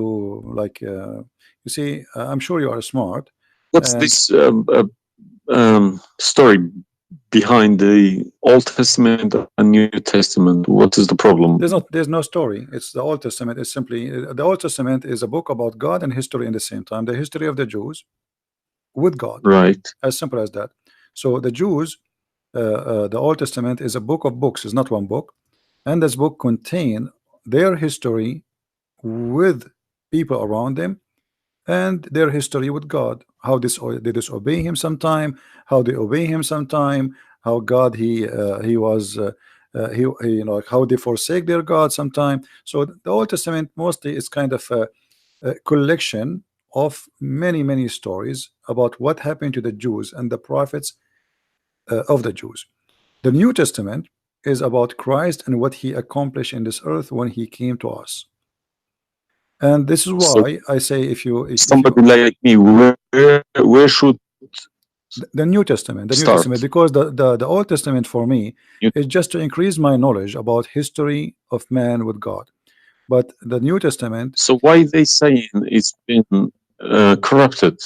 you see, I'm sure you are smart. What's this story behind the Old Testament and New Testament? What is the problem? There's no story. It's the Old Testament. It's simply, the Old Testament is a book about God and history in the same time. The history of the Jews with God. Right. As simple as that. So the Jews, the Old Testament is a book of books. It's not one book, and this book contain their history with people around them, and their history with God. How they disobey Him sometime, how they obey Him sometime, how God he was how they forsake their God sometime. So the Old Testament mostly is kind of a collection of many stories about what happened to the Jews and the prophets of the Jews. The New Testament is about Christ and what He accomplished in this earth when He came to us. And this is why I say, if somebody like me, where should the New Testament, start? New Testament, because the Old Testament for me is just to increase my knowledge about history of man with God. But the New Testament. So why they saying it's been corrupted?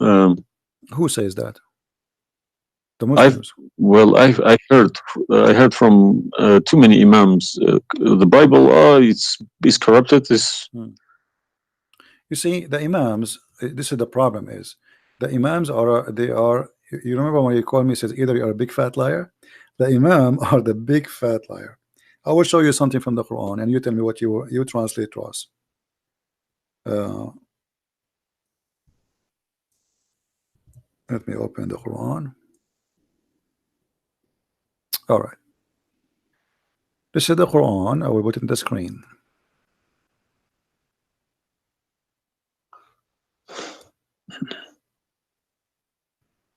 Who says that? The Muslims. I heard from too many imams. The Bible, it's corrupted. You see, the imams. This is the problem. Is the imams are they are? You remember when you called me? Says either you are a big fat liar. The imam are the big fat liar. I will show you something from the Quran, and you tell me what you translate to us. Let me open the Quran. All right. This is the Quran. I will put it in the screen.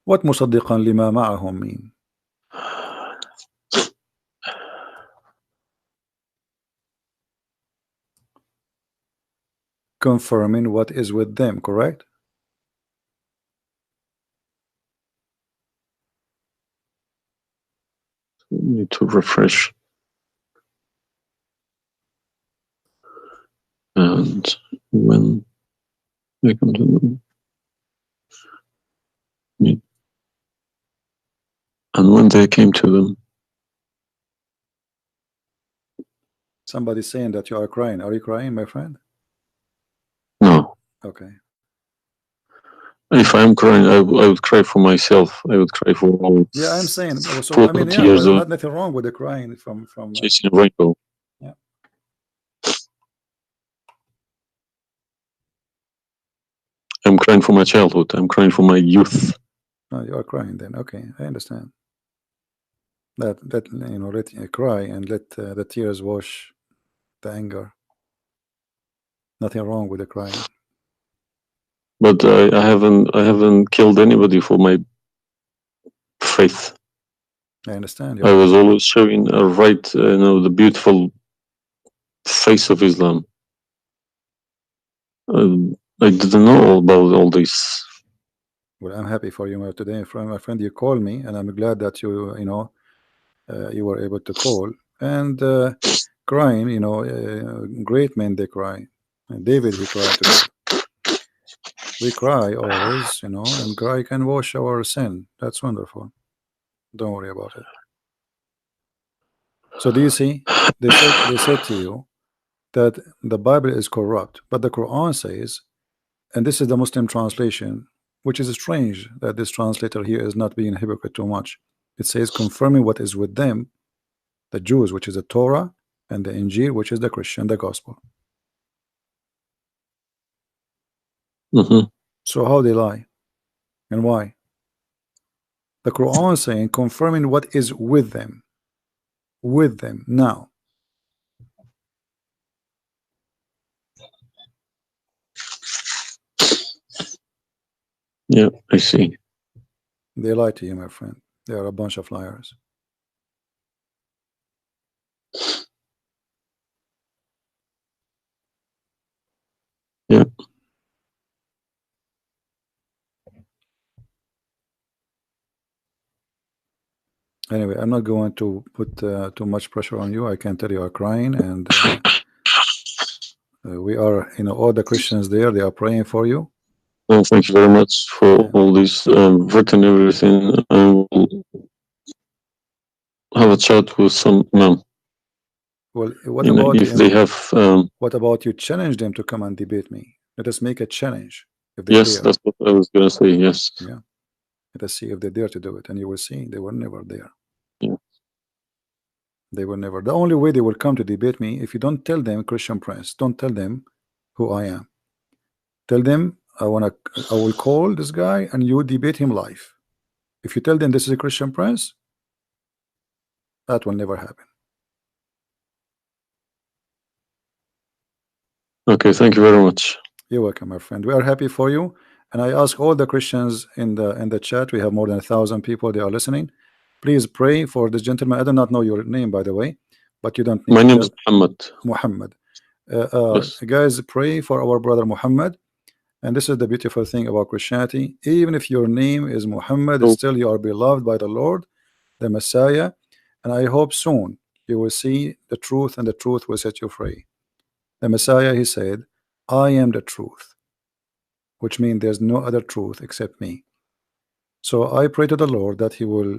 What مصدقا لما معهم mean? Confirming what is with them, correct? need to refresh. And when they come to them, and when they came to them, Somebody's saying that you are crying. Are you crying, my friend? no. Okay. If I'm crying, I would cry for myself. I would cry for all. Yeah, I'm saying. So 40 I mean, yeah, years well, of nothing wrong with the crying from chasing a rainbow. Yeah. I'm crying for my childhood. I'm crying for my youth. No, you are crying then. Okay, I understand. That you know, let cry and let the tears wash the anger. Nothing wrong with the crying. But I haven't killed anybody for my faith. I understand. I was always showing the beautiful face of Islam. I didn't know all about all this. Well, I'm happy for you today, my friend. You called me, and I'm glad that you were able to call. And crying, great men they cry. And David, he cried to God. We cry always, and cry can wash our sin. That's wonderful. Don't worry about it. So do you see? They said to you that the Bible is corrupt, but the Quran says, and this is the Muslim translation, which is strange that this translator here is not being a hypocrite too much. It says confirming what is with them, the Jews, which is the Torah, and the Injil, which is the Christian, the gospel. So how they lie and why? The Quran is saying confirming what is with them now. Yeah, I see. They lie to you, my friend. They are a bunch of liars. Yeah. Anyway, I'm not going to put too much pressure on you. I can tell you are crying, and we are, all the Christians there, they are praying for you. Well, thank you very much for all this written everything. I will have a chat with some men. Well, what about if they have? What about you challenge them to come and debate me? Let us make a challenge. If they Yes, dare. that's what I was gonna say. Yes. Yeah. Let us see if they dare to do it, and you will see they were never there. Yeah. They will never. The only way they will come to debate me, if you don't tell them, Christian Prince, don't tell them who I am. Tell them I will call this guy and you debate him live. If you tell them this is a Christian Prince, that will never happen. Okay, thank you very much. You're welcome, my friend. We are happy for you, and I ask all the Christians in the chat. We have more than 1,000 people. They are listening. Please pray for this gentleman. I do not know your name, by the way, but you don't need My to name tell. is Muhammad. Muhammad. Yes. Guys, pray for our brother Muhammad. And this is the beautiful thing about Christianity. Even if your name is Muhammad, still you are beloved by the Lord, the Messiah. And I hope soon you will see the truth, and the truth will set you free. The Messiah, he said, I am the truth, which means there's no other truth except me. So I pray to the Lord that he will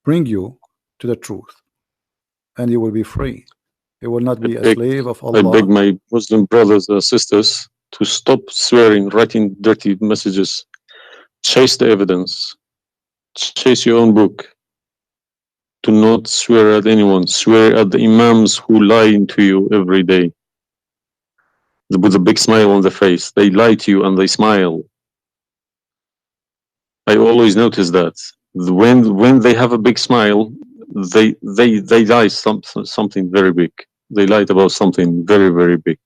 bring you to the truth, and you will be free. You will not be a slave of Allah. I beg my Muslim brothers and sisters to stop swearing, writing dirty messages. Chase the evidence. Chase your own book. Do not swear at anyone. Swear at the imams who lie to you every day. With a big smile on the face. They lie to you and they smile. I always notice that. When they have a big smile, they lie something very big. They lied about something very, very big.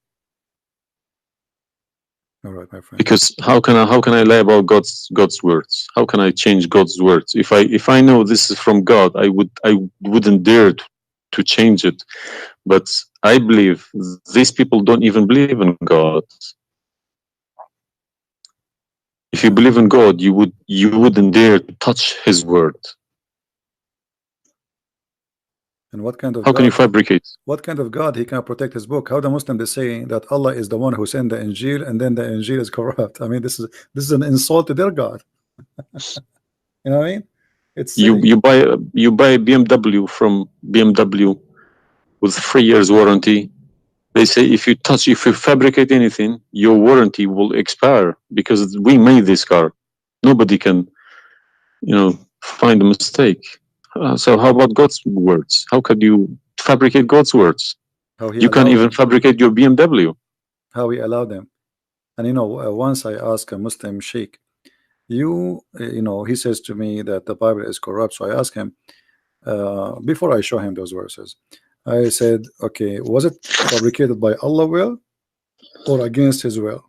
All right, my friend. Because how can I lie about God's words? How can I change God's words? If I know this is from God, I wouldn't dare to change it. But I believe these people don't even believe in God. If you believe in God, you wouldn't dare to touch His word. And what kind of How can you God? fabricate? What kind of God he can protect his book? How the Muslim they say that Allah is the one who sent the Injil, and then the Injil is corrupt? I mean, this is an insult to their God. You know what I mean? It's You silly. you buy a BMW from BMW with 3 years warranty. They say if you fabricate anything, your warranty will expire because we made this car. Nobody can, find a mistake. So how about God's words? How could you fabricate God's words? How he You can't allowed even them. fabricate your BMW. How he allowed them. And once I asked a Muslim sheikh, he says to me that the Bible is corrupt. So I asked him, before I show him those verses, I said, okay, was it fabricated by Allah will or against his will?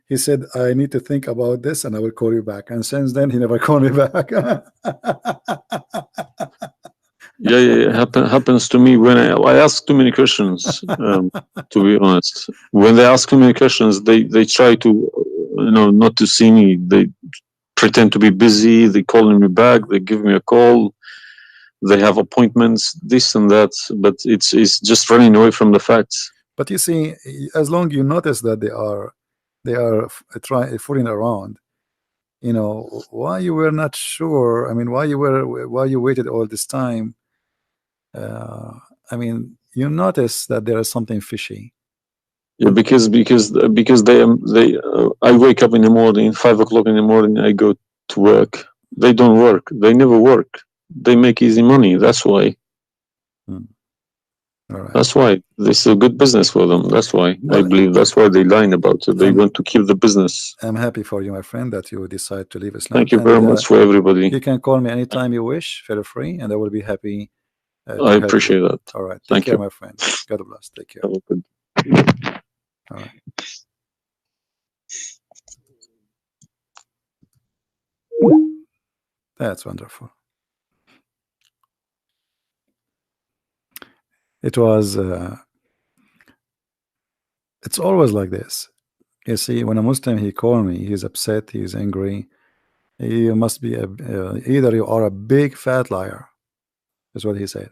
He said, I need to think about this and I will call you back. And since then, he never called me back. Yeah, happens to me when I ask too many questions. To be honest, when they ask too many questions, they try to, not to see me. They pretend to be busy. They calling me back. They give me a call. They have appointments, this and that. But it's just running away from the facts. But you see, as long you notice that they are fooling around, why you were not sure. I mean, why you waited all this time. I mean, you notice that there is something fishy. Yeah, because I wake up in the morning, 5 o'clock in the morning. I go to work. They don't work. They never work. They make easy money. That's why. All right. That's why this is a good business for them. That's why I believe that's why they're lying about it. They want to keep the business. I'm happy for you, my friend, that you decide to leave Islam. Thank you very much for everybody. You can call me anytime you wish. Feel free, and I will be happy. I appreciate that. All right. Take Thank care, you, my friend. God bless. Take care. Good. All right. That's wonderful. It was. It's always like this. You see, when a Muslim he called me, he's upset, he's angry. He must be either you are a big fat liar. That's what he said.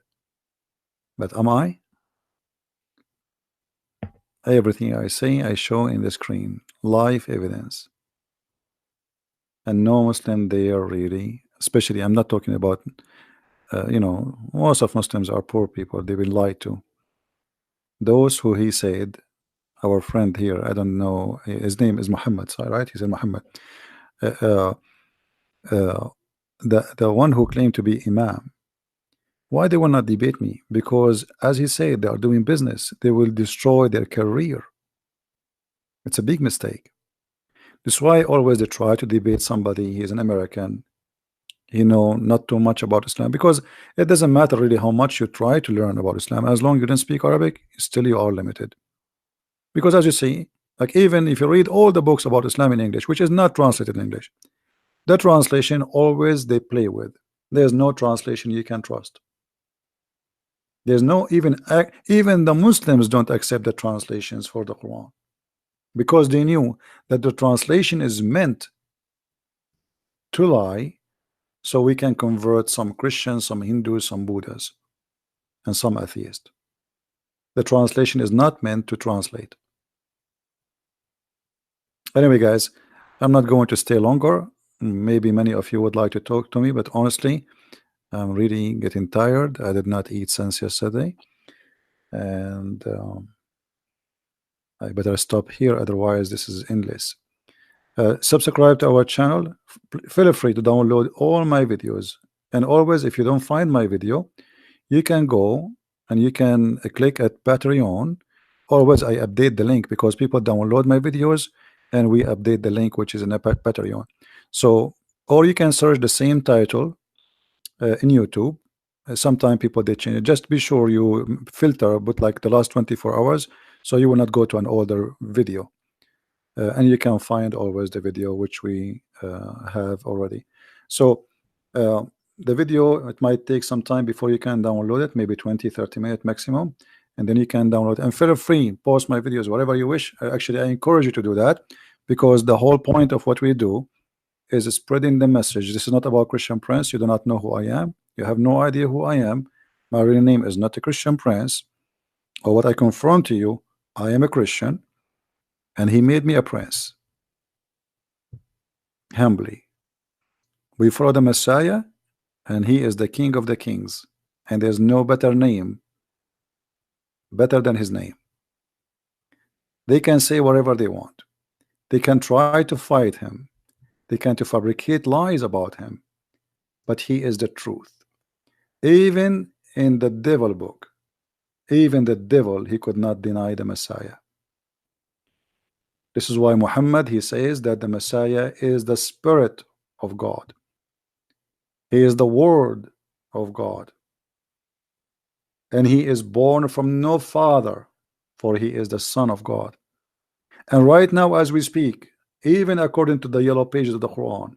But am I? Everything I say, I show in the screen, live evidence. And no Muslim there really, especially I'm not talking about, most of Muslims are poor people. They've been lied to. Those who he said, our friend here, I don't know, his name is Muhammad, right? He said Muhammad. The one who claimed to be Imam. Why they will not debate me? Because as he said, they are doing business. They will destroy their career. It's a big mistake. That's why always they try to debate somebody. He's an American, not too much about Islam, because it doesn't matter really how much you try to learn about Islam. As long as you don't speak Arabic, still you are limited. Because as you see, like even if you read all the books about Islam in English, which is not translated in English, the translation always they play with. There's no translation you can trust. There's no even the Muslims don't accept the translations for the Quran, because they knew that the translation is meant to lie, so we can convert some Christians, some Hindus, some Buddhas, and some atheists. The translation is not meant to translate. Anyway, guys, I'm not going to stay longer. Maybe many of you would like to talk to me, but honestly, I'm really getting tired. I did not eat since yesterday, and I better stop here, otherwise this is endless. Subscribe to our channel. Feel free to download all my videos, and always, if you don't find my video, you can go and you can click at Patreon. Always I update the link, because people download my videos and we update the link which is in a Patreon. So, or you can search the same title in YouTube. Sometimes people they change it. Just be sure you filter, but like the last 24 hours, so you will not go to an older video. And you can find always the video which we have already. So the video, it might take some time before you can download it, maybe 20-30 minutes maximum, and then you can download. And feel free, post my videos whatever you wish. Actually, I encourage you to do that, because the whole point of what we do is spreading the message. This is not about Christian Prince. You do not know who I am. You have no idea who I am. My real name is not a Christian prince, or what I confirm to you. I am a Christian, and he made me a prince. Humbly, we follow the Messiah, and he is the King of the kings, and there's no better name better than his name. They can say whatever they want. They can try to fight him. They can to fabricate lies about him, but he is the truth. Even in the devil book, even the devil, he could not deny the Messiah. This is why Muhammad, he says that the Messiah is the Spirit of God. He is the Word of God, and he is born from no father, for he is the Son of God. And right now as we speak, even according to the yellow pages of the Quran,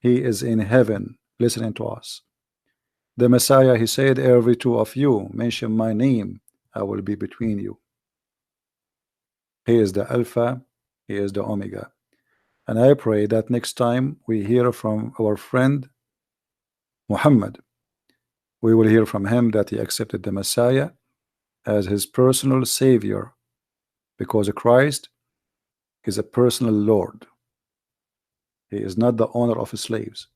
he is in heaven listening to us. The Messiah, he said, every two of you mention my name, I will be between you. He is the Alpha, he is the Omega. And I pray that next time we hear from our friend Muhammad, we will hear from him that he accepted the Messiah as his personal Savior, because Christ is a personal Lord. He is not the owner of his slaves.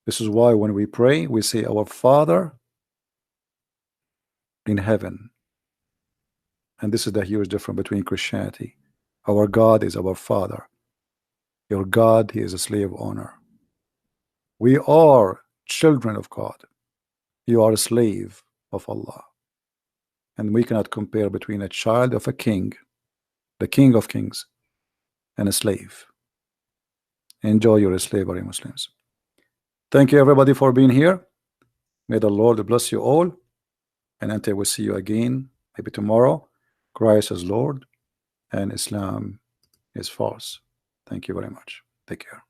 This is why when we pray, we say, our Father in heaven. And this is the huge difference between Christianity. Our God is our Father. Your God, he is a slave owner. We are children of God. You are a slave of Allah. And we cannot compare between a child of a king, the King of Kings, and a slave. Enjoy your slavery, Muslims. Thank you everybody for being here. May the Lord bless you all. And until we see you again, maybe tomorrow, Christ is Lord and Islam is false. Thank you very much. Take care.